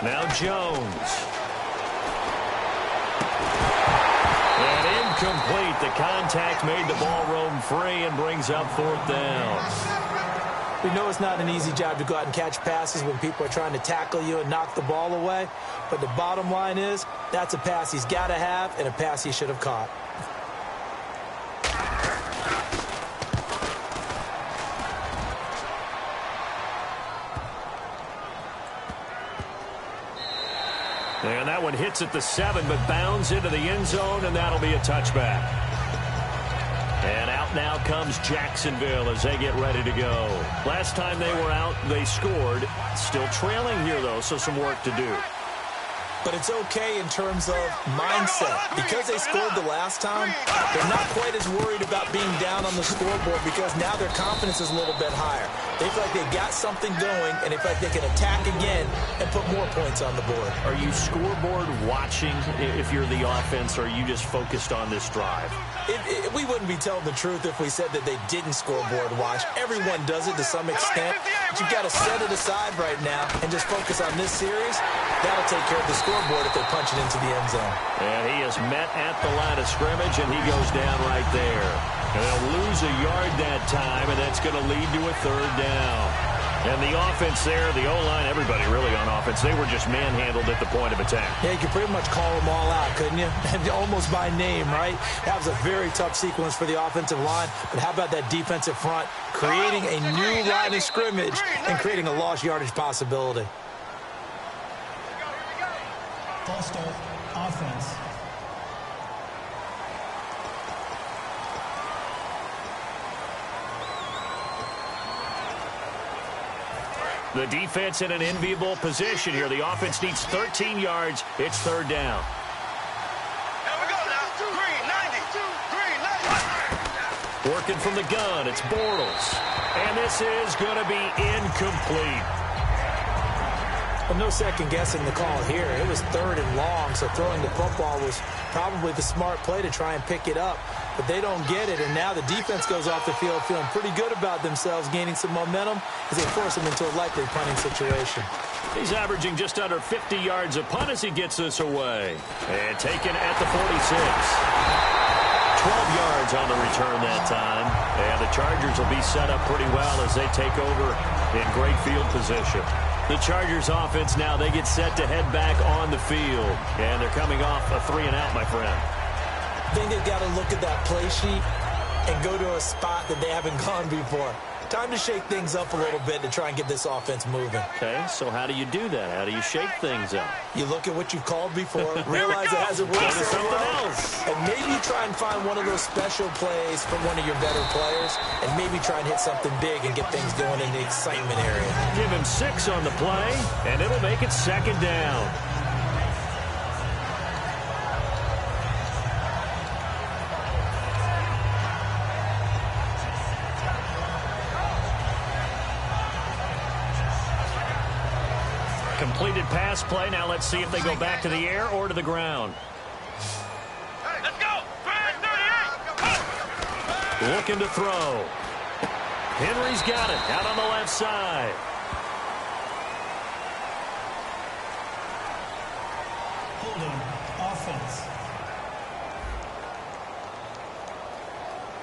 Now Jones. And incomplete. The contact made the ball roam free and brings up 4th down. We know it's not an easy job to go out and catch passes when people are trying to tackle you and knock the ball away. But the bottom line is, that's a pass he's got to have and a pass he should have caught. And that one hits at the 7, but bounds into the end zone, and that'll be a touchback. And out now comes Jacksonville as they get ready to go. Last time they were out, they scored. Still trailing here, though, so some work to do. But it's okay in terms of mindset. Because they scored the last time, they're not quite as worried about being down on the scoreboard because now their confidence is a little bit higher. They feel like they've got something going, and they feel like they can attack again and put more points on the board. Are you scoreboard watching if you're the offense, or are you just focused on this drive? We wouldn't be telling the truth if we said that they didn't scoreboard watch. Everyone does it to some extent. But you've got to set it aside right now and just focus on this series. That'll take care of the scoreboard if they punch it into the end zone. And he is met at the line of scrimmage, and he goes down right there. And they'll lose a yard that time, and that's going to lead to a 3rd down. And the offense there, the O-line, everybody really on offense, they were just manhandled at the point of attack. Yeah, you could pretty much call them all out, couldn't you? Almost by name, right? That was a very tough sequence for the offensive line. But how about that defensive front creating a new line of scrimmage and creating a lost yardage possibility? False start, offense. The defense in an enviable position here. The offense needs 13 yards. It's 3rd down. Here we go now. Green, 90. Green, 90. Working from the gun. It's Bortles. And this is going to be incomplete. Well, no second guessing the call here. It was 3rd and long, so throwing the football was probably the smart play to try and pick it up. But they don't get it, and now the defense goes off the field feeling pretty good about themselves, gaining some momentum as they force them into a likely punting situation. He's averaging just under 50 yards a punt as he gets this away. And taken at the 46. 12 yards on the return that time. And the Chargers will be set up pretty well as they take over in great field position. The Chargers offense now, they get set to head back on the field. And they're coming off a 3-and-out, my friend. I think they've got to look at that play sheet and go to a spot that they haven't gone before. Time to shake things up a little bit to try and get this offense moving. Okay, so how do you do that? How do you shake things up? You look at what you've called before, realize it hasn't worked so well, and maybe you try and find one of those special plays from one of your better players, and maybe try and hit something big and get things going in the excitement area. Give him 6 on the play, and it'll make it 2nd down. Completed pass play. Now let's see if they go back to the air or to the ground. Let's go. 38. Looking to throw. Henry's got it out on the left side. Holding offense.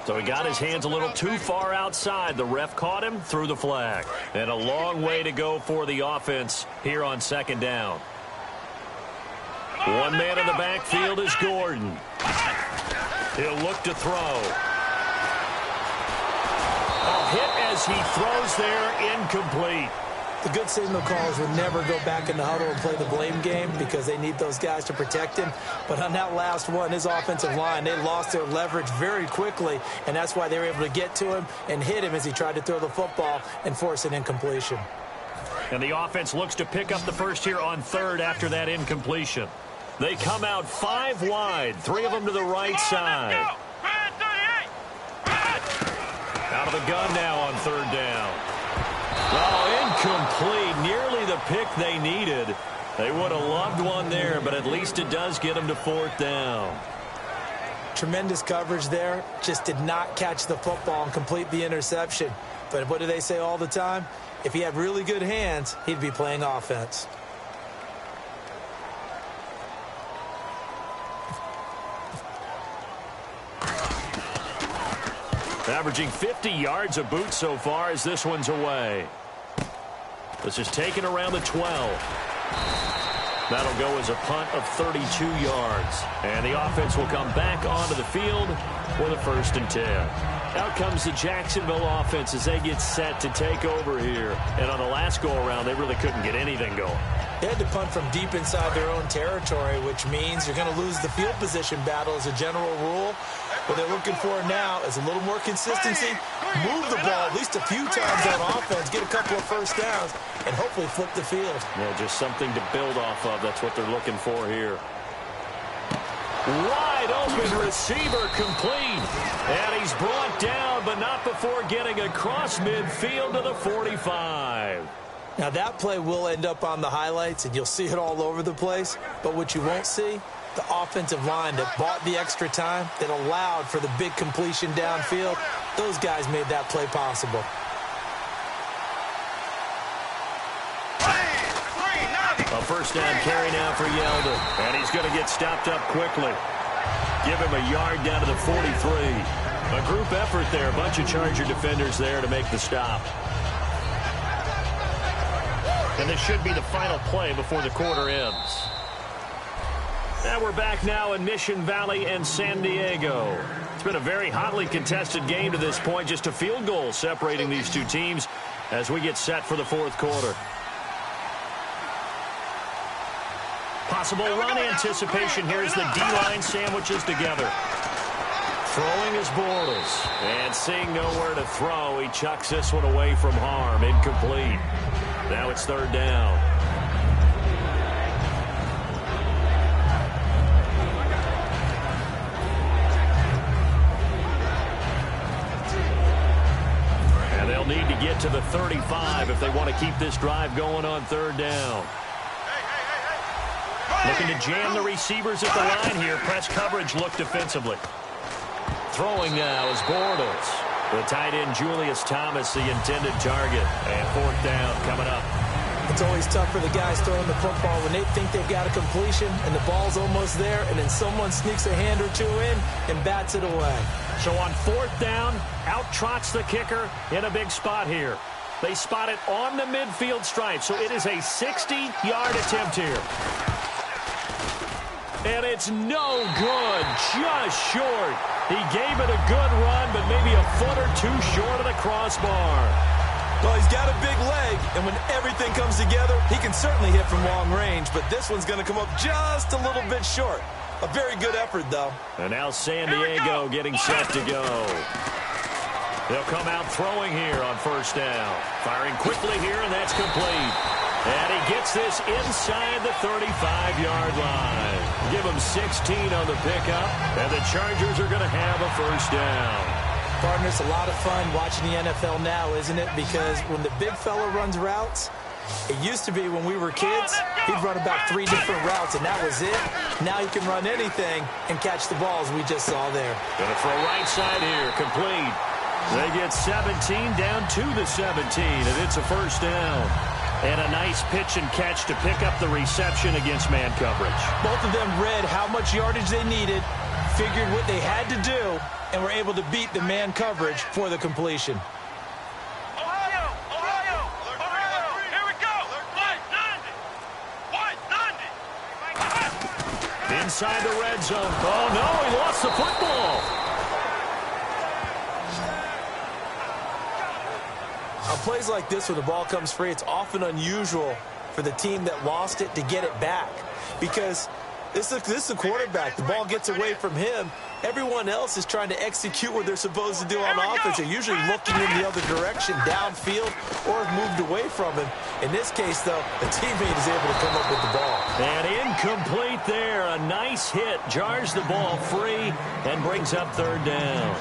So he got his hands a little too far outside. The ref caught him, threw the flag. And a long way to go for the offense here on 2nd down. One man in the backfield is Gordon. He'll look to throw. A hit as he throws there, incomplete. The good signal callers would never go back in the huddle and play the blame game because they need those guys to protect him. But on that last one, his offensive line, they lost their leverage very quickly, and that's why they were able to get to him and hit him as he tried to throw the football and force an incompletion. And the offense looks to pick up the first here on 3rd after that incompletion. They come out 5 wide, 3 of them to the right side. Out of the gun now on 3rd down. Oh, incomplete. Nearly the pick they needed. They would have loved one there, but at least it does get them to 4th down. Tremendous coverage there. Just did not catch the football and complete the interception. But what do they say all the time? If he had really good hands, he'd be playing offense. Averaging 50 yards a boot so far as this one's away. This is taken around the 12. That'll go as a punt of 32 yards. And the offense will come back onto the field for the 1st and 10. Out comes the Jacksonville offense as they get set to take over here. And on the last go-around, they really couldn't get anything going. They had to punt from deep inside their own territory, which means you're going to lose the field position battle as a general rule. What they're looking for now is a little more consistency, move the ball at least a few times on offense, get a couple of first downs, and hopefully flip the field. Yeah, just something to build off of. That's what they're looking for here. Wide open receiver complete. And he's brought down, but not before getting across midfield to the 45. Now that play will end up on the highlights, and you'll see it all over the place. But what you won't see, the offensive line that bought the extra time, that allowed for the big completion downfield, those guys made that play possible. A first down carry now for Yeldon. And he's going to get stopped up quickly. Give him a yard down to the 43. A group effort there. A bunch of Charger defenders there to make the stop. And this should be the final play before the quarter ends. And we're back now in Mission Valley and San Diego. It's been a very hotly contested game to this point. Just a field goal separating these two teams as we get set for the 4th quarter. Possible run anticipation. Here's the D-line sandwiches together. Throwing is Bortles. And seeing nowhere to throw, he chucks this one away from harm. Incomplete. Now it's 3rd down. And they'll need to the 35 if they want to keep this drive going on third down. Looking to jam the receivers at the line here. Press coverage look defensively. Throwing now is Bortles. The tight end Julius Thomas, the intended target. And fourth down coming up. It's always tough for the guys throwing the football when they think they've got a completion and the ball's almost there, and then someone sneaks a hand or two in and bats it away. So on fourth down, out trots the kicker in a big spot here. They spot it on the midfield stripe, so it is a 60-yard attempt here. And it's no good, just short. He gave it a good run, but maybe a foot or two short of the crossbar. Well, he's got a big leg, and when everything comes together, he can certainly hit from long range, but this one's going to come up just a little bit short. A very good effort, though. And now San Diego getting set to go. They'll come out throwing here on first down. Firing quickly here, and that's complete. And he gets this inside the 35-yard line. Give him 16 on the pickup, and the Chargers are going to have a first down. Partner, it's a lot of fun watching the NFL now, isn't it? Because when the big fella runs routes, it used to be when we were kids, he'd run about 3 different routes, and that was it. Now he can run anything and catch the balls we just saw there. Gonna throw right side here, complete. They get 17 down to the 17, and it's a first down. And a nice pitch and catch to pick up the reception against man coverage. Both of them read how much yardage they needed, figured what they had to do, and were able to beat the man coverage for the completion. Ohio, here we go. White 90. Inside the red zone. Oh, no, he lost the football. On plays like this, when the ball comes free, it's often unusual for the team that lost it to get it back. Because this is a quarterback. The ball gets away from him. Everyone else is trying to execute what they're supposed to do on offense. They're usually looking in the other direction, downfield, or have moved away from him. In this case, though, the teammate is able to come up with the ball. And incomplete there. A nice hit. Jars the ball free and brings up third down.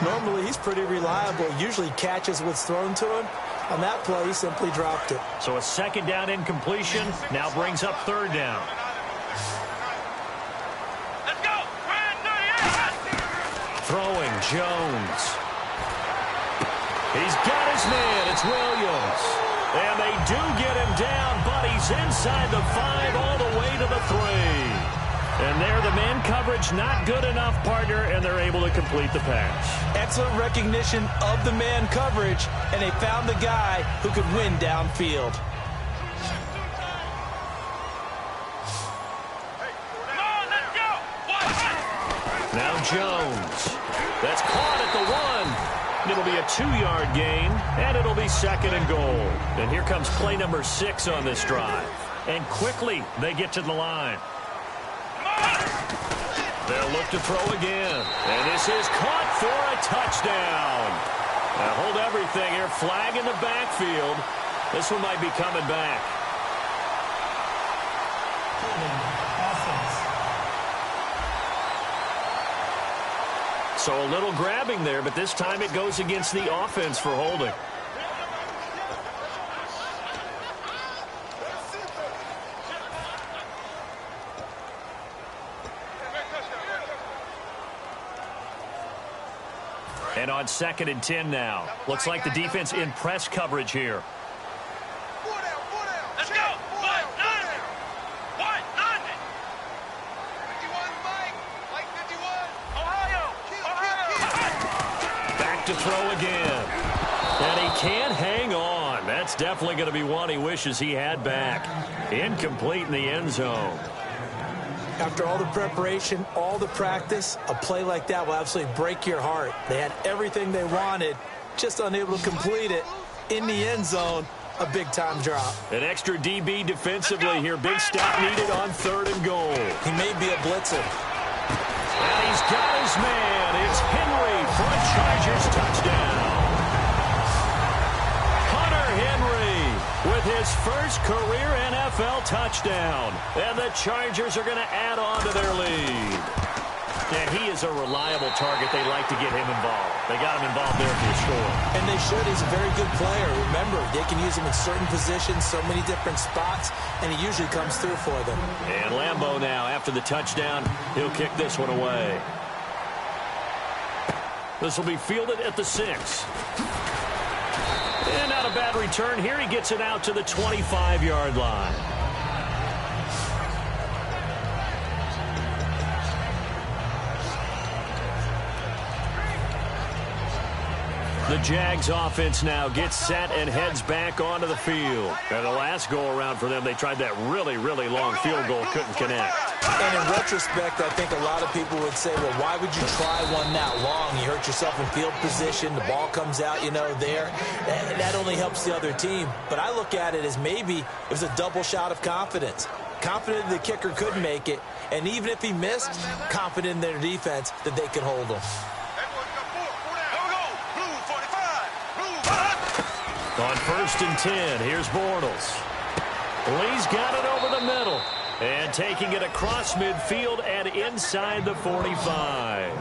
Normally, he's pretty reliable. He usually catches what's thrown to him. On that play, he simply dropped it. So a second down incompletion now brings up third down. Let's go. Throwing Jones. He's got his man. It's Williams. And they do get him down, but he's inside the 5 all the way to the 3. And there, the man coverage not good enough, partner, and they're able to complete the pass. Excellent recognition of the man coverage, and they found the guy who could win downfield. Come on, let's go. Now Jones. That's caught at the 1. It'll be a 2-yard gain, and it'll be second and goal. And here comes play number 6 on this drive. And quickly, they get to the line. They'll look to throw again. And this is caught for a touchdown. Now hold everything here. Flag in the backfield. This one might be coming back. So a little grabbing there, but this time it goes against the offense for holding. And on 2nd and 10 now. Looks like the defense in press coverage here. Let's go. White 90. White 90. 51 Mike 51. Ohio. Back to throw again. And he can't hang on. That's definitely going to be one he wishes he had back. Incomplete in the end zone. After all the preparation, all the practice, a play like that will absolutely break your heart. They had everything they wanted, just unable to complete it. In the end zone, a big-time drop. An extra DB defensively here. Big stop needed on 3rd and goal. He may be a blitzer. And he's got his man. It's Henry for a Chargers touchdown. With his first career NFL touchdown. And the Chargers are going to add on to their lead. And he is a reliable target. They like to get him involved. They got him involved there for the score. And they should. He's a very good player. Remember, they can use him in certain positions, so many different spots, and he usually comes through for them. And Lambeau now, after the touchdown, he'll kick this one away. This will be fielded at the 6. And not a bad return here. He gets it out to the 25-yard line. The Jags offense now gets set and heads back onto the field. And the last go-around for them, they tried that really, really long field goal, couldn't connect. And in retrospect, I think a lot of people would say, well, why would you try one that long? You hurt yourself in field position. The ball comes out, there. That only helps the other team. But I look at it as maybe it was a double shot of confidence. Confident the kicker could make it. And even if he missed, confident in their defense that they could hold him. On 1st and 10, here's Bortles. Lee's got it over the middle. And taking it across midfield and inside the 45.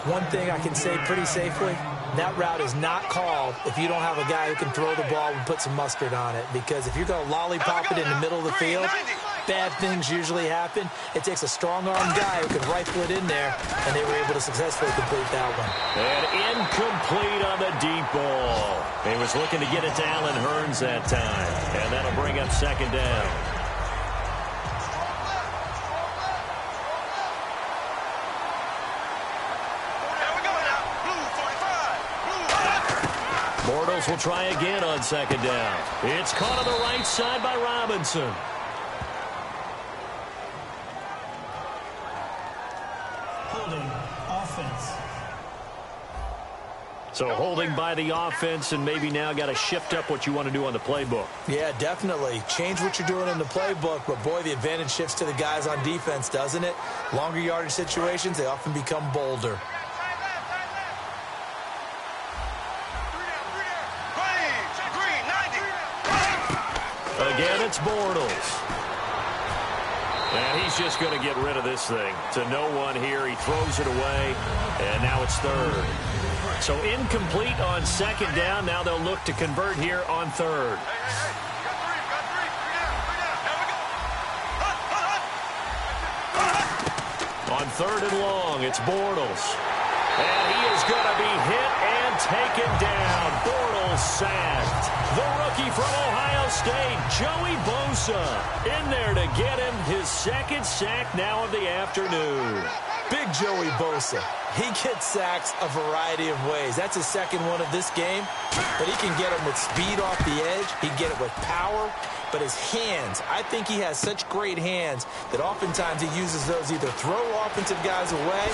One thing I can say pretty safely, that route is not called if you don't have a guy who can throw the ball and put some mustard on it. Because if you're going to lollipop it in the middle of the field, bad things usually happen. It takes a strong-armed guy who can rifle it in there, and they were able to successfully complete that one. And incomplete on the deep ball. He was looking to get it to Allen Hurns that time, and that'll bring up 2nd down. Bortles will try again on 2nd down. It's caught on the right side by Robinson. Holding offense. So holding by the offense, and maybe now got to shift up what you want to do on the playbook. Yeah, definitely. Change what you're doing in the playbook, but boy, the advantage shifts to the guys on defense, doesn't it? Longer yardage situations, they often become bolder. Again, it's Bortles. And he's just going to get rid of this thing. To no one here. He throws it away, and now it's 3rd. So incomplete on 2nd down. Now they'll look to convert here on 3rd. On 3rd and long, it's Bortles. And he is going to be hit and taken down. Bortles sacked. The rookie from Ohio State, Joey Bosa, in there to get him his 2nd sack now of the afternoon. Big Joey Bosa. He gets sacks a variety of ways. That's his 2nd one of this game, but he can get them with speed off the edge. He can get it with power. But his hands, I think he has such great hands that oftentimes he uses those either throw offensive guys away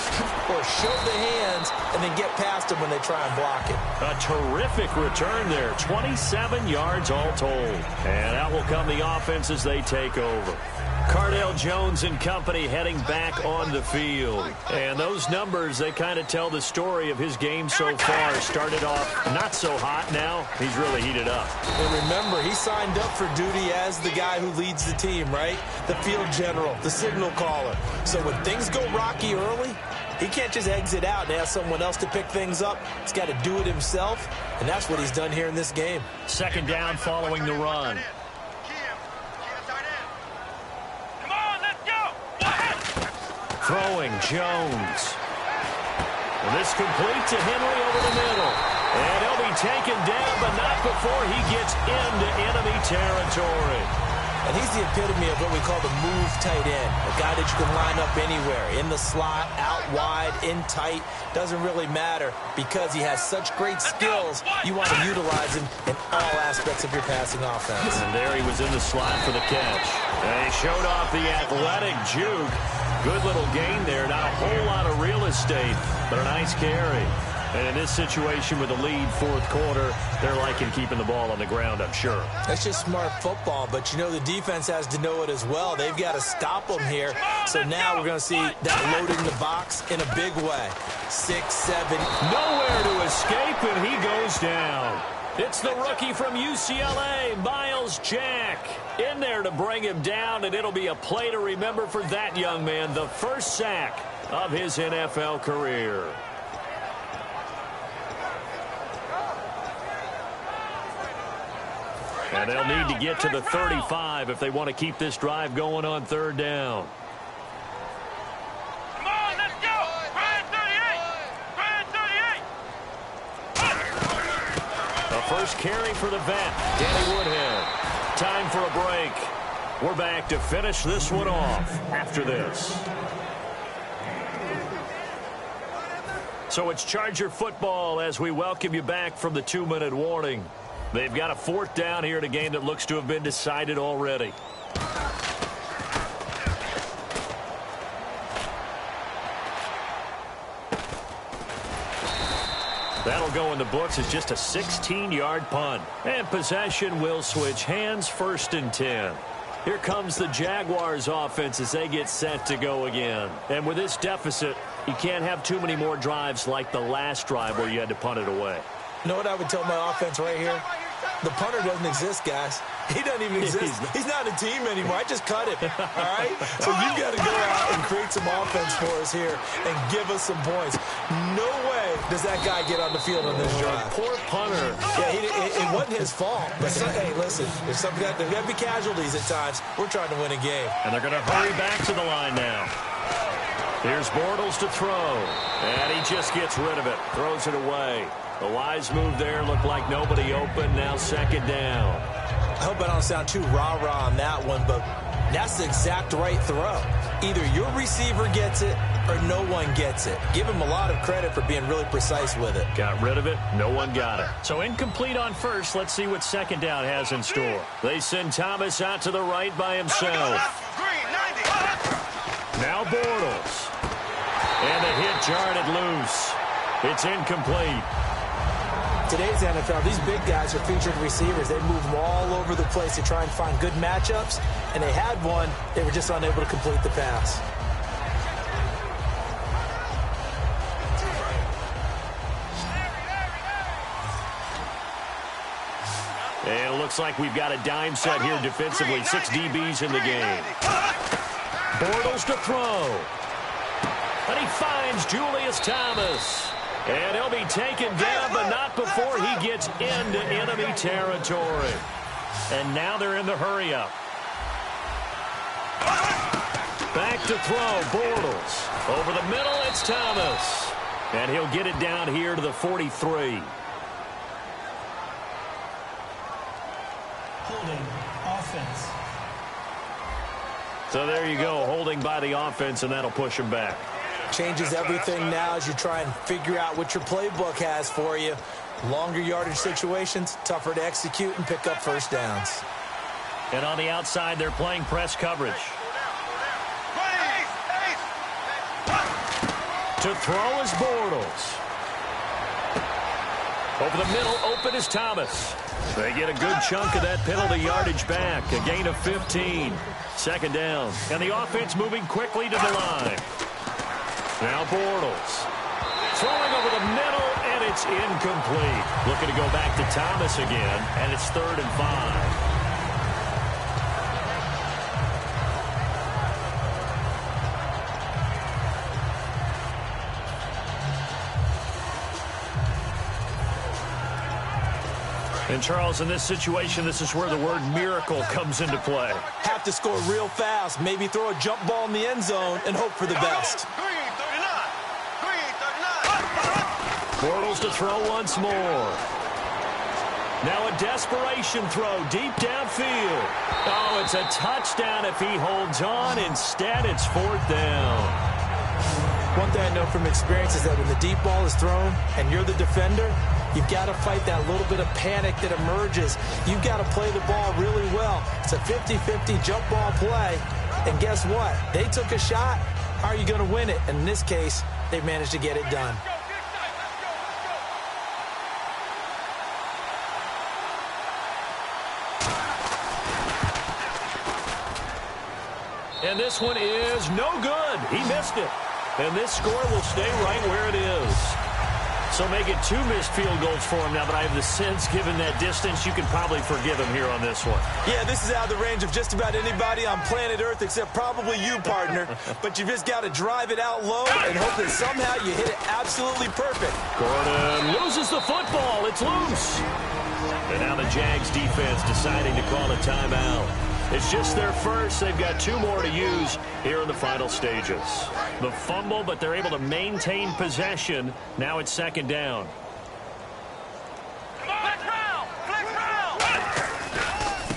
or show the hands and then get past them when they try and block it. A terrific return there. 27 yards all told. And out will come the offense as they take over. Cardale Jones and company heading back on the field. And those numbers, they kind of tell the story of his game so far. Started off not so hot. Now he's really heated up. And remember, he signed up for duty as the guy who leads the team, right? The field general, the signal caller. So when things go rocky early, he can't just exit out and ask someone else to pick things up. He's got to do it himself, and that's what he's done here in this game. 2nd down following the run. Throwing Jones. And this complete to Henry over the middle. And he'll be taken down, but not before he gets into enemy territory. And he's the epitome of what we call the move tight end. A guy that you can line up anywhere. In the slot, out wide, in tight. Doesn't really matter because he has such great skills. You want to utilize him in all aspects of your passing offense. And there he was in the slot for the catch. And he showed off the athletic juke. Good little gain there. Not a whole lot of real estate, but a nice carry. And in this situation with the lead 4th quarter, they're liking keeping the ball on the ground, I'm sure. That's just smart football, but the defense has to know it as well. They've got to stop them here. So now we're going to see that loading the box in a big way. 6, 7. Nowhere to escape, and he goes down. It's the rookie from UCLA, Miles Jack, in there to bring him down, and it'll be a play to remember for that young man. The first sack of his NFL career. And they'll need to get to the 35 if they want to keep this drive going on third down. Come on, let's go. Ryan 38. Ryan 38. The first carry for the vet, Danny Woodhead. Time for a break. We're back to finish this one off after this. So it's Charger football as we welcome you back from the 2-minute warning. They've got a 4th down here in a game that looks to have been decided already. That'll go in the books as just a 16-yard punt. And possession will switch hands, 1st and 10. Here comes the Jaguars offense as they get set to go again. And with this deficit, you can't have too many more drives like the last drive where you had to punt it away. You know what I would tell my offense right here? The punter doesn't exist, guys. He doesn't even exist. He's not a team anymore. I just cut him, all right? So you've got to go out and create some offense for us here and give us some points. No way does that guy get on the field on this drive. Poor punter. Yeah, it wasn't his fault. But, hey, listen, there's got to be casualties at times. We're trying to win a game. And they're going to hurry back to the line now. Here's Bortles to throw. And he just gets rid of it. Throws it away. The wise move there looked like nobody open. Now 2nd down. I hope I don't sound too rah-rah on that one, but that's the exact right throw. Either your receiver gets it or no one gets it. Give him a lot of credit for being really precise with it. Got rid of it. No one got it. So incomplete on first. Let's see what 2nd down has in store. They send Thomas out to the right by himself. Now Bortles. And the hit jarred it loose. It's incomplete. Today's NFL, these big guys are featured receivers. They move them all over the place to try and find good matchups, and they had one. They were just unable to complete the pass. And it looks like we've got a dime set here defensively. 6 DBs in the game. Bortles to throw. And he finds Julius Thomas. And he'll be taken down, but not before he gets into enemy territory. And now they're in the hurry-up. Back to throw, Bortles. Over the middle, it's Thomas. And he'll get it down here to the 43. Holding offense. So there you go, holding by the offense, and that'll push him back. Changes everything now as you try and figure out what your playbook has for you. Longer yardage situations, tougher to execute and pick up 1st downs. And on the outside, they're playing press coverage. To throw is Bortles. Over the middle, open is Thomas. They get a good chunk of that penalty yardage back. A gain of 15. 2nd down. And the offense moving quickly to the line. Now Bortles. Throwing over the middle, and it's incomplete. Looking to go back to Thomas again, and it's 3rd and 5. And, Charles, in this situation, this is where the word miracle comes into play. Have to score real fast, maybe throw a jump ball in the end zone and hope for the best. Bortles to throw once more. Now a desperation throw deep downfield. Oh, it's a touchdown if he holds on. Instead, it's 4th down. One thing I know from experience is that when the deep ball is thrown and you're the defender, you've got to fight that little bit of panic that emerges. You've got to play the ball really well. It's a 50-50 jump ball play. And guess what? They took a shot. Are you going to win it? And in this case, they've managed to get it done. And this one is no good. He missed it. And this score will stay right where it is. So make it 2 missed field goals for him now, but I have the sense, given that distance, you can probably forgive him here on this one. Yeah, this is out of the range of just about anybody on planet Earth except probably you, partner. But you just got to drive it out low and hope that somehow you hit it absolutely perfect. Gordon loses the football. It's loose. And now the Jags defense deciding to call a timeout. It's just their first. They've got 2 more to use here in the final stages. The fumble, but they're able to maintain possession. Now it's 2nd down.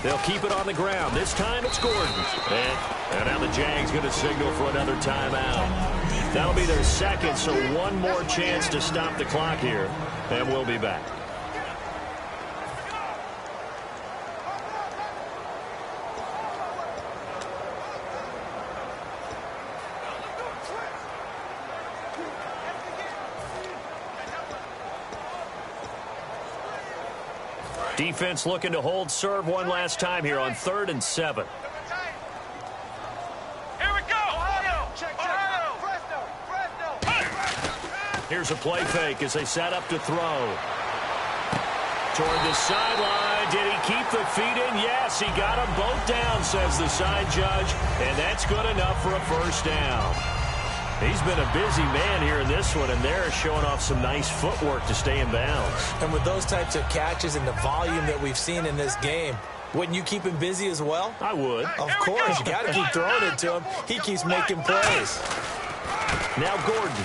They'll keep it on the ground. This time it's Gordon. And now the Jags going to signal for another timeout. That'll be their 2nd, so 1 more chance to stop the clock here. And we'll be back. Defense looking to hold serve one last time here on 3rd and 7. Here we go. Ohio. Here's a play fake as they set up to throw. Toward the sideline. Did he keep the feet in? Yes, he got them both down, says the side judge. And that's good enough for a 1st down. He's been a busy man here in this one, and they're showing off some nice footwork to stay in bounds. And with those types of catches and the volume that we've seen in this game, wouldn't you keep him busy as well? I would. Of course. You got to keep throwing it to him. He keeps making plays. Now Gordon.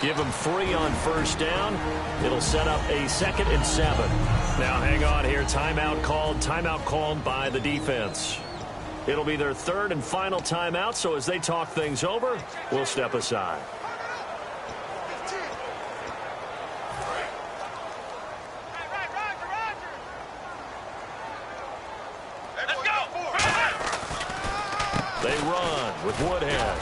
Give him 3 on 1st down. It'll set up a 2nd and 7. Now hang on here. Timeout called by the defense. It'll be their 3rd and final timeout, so as they talk things over, we'll step aside. They run with Woodhead.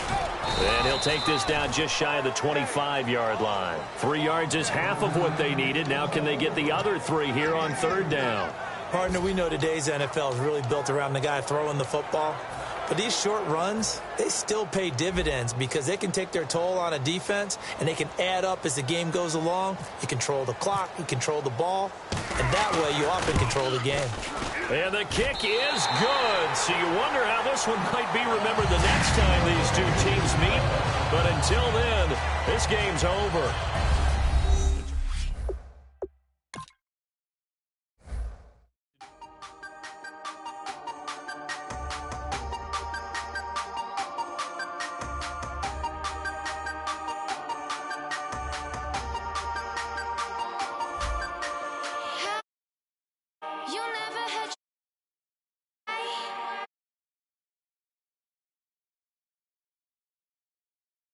And he'll take this down just shy of the 25-yard line. 3 yards is half of what they needed. Now can they get the other 3 here on 3rd down? Partner, we know today's NFL is really built around the guy throwing the football. But these short runs, they still pay dividends because they can take their toll on a defense, and they can add up as the game goes along. You control the clock, you control the ball, and that way you often control the game. And the kick is good. So you wonder how this one might be remembered the next time these 2 teams meet. But until then, this game's over.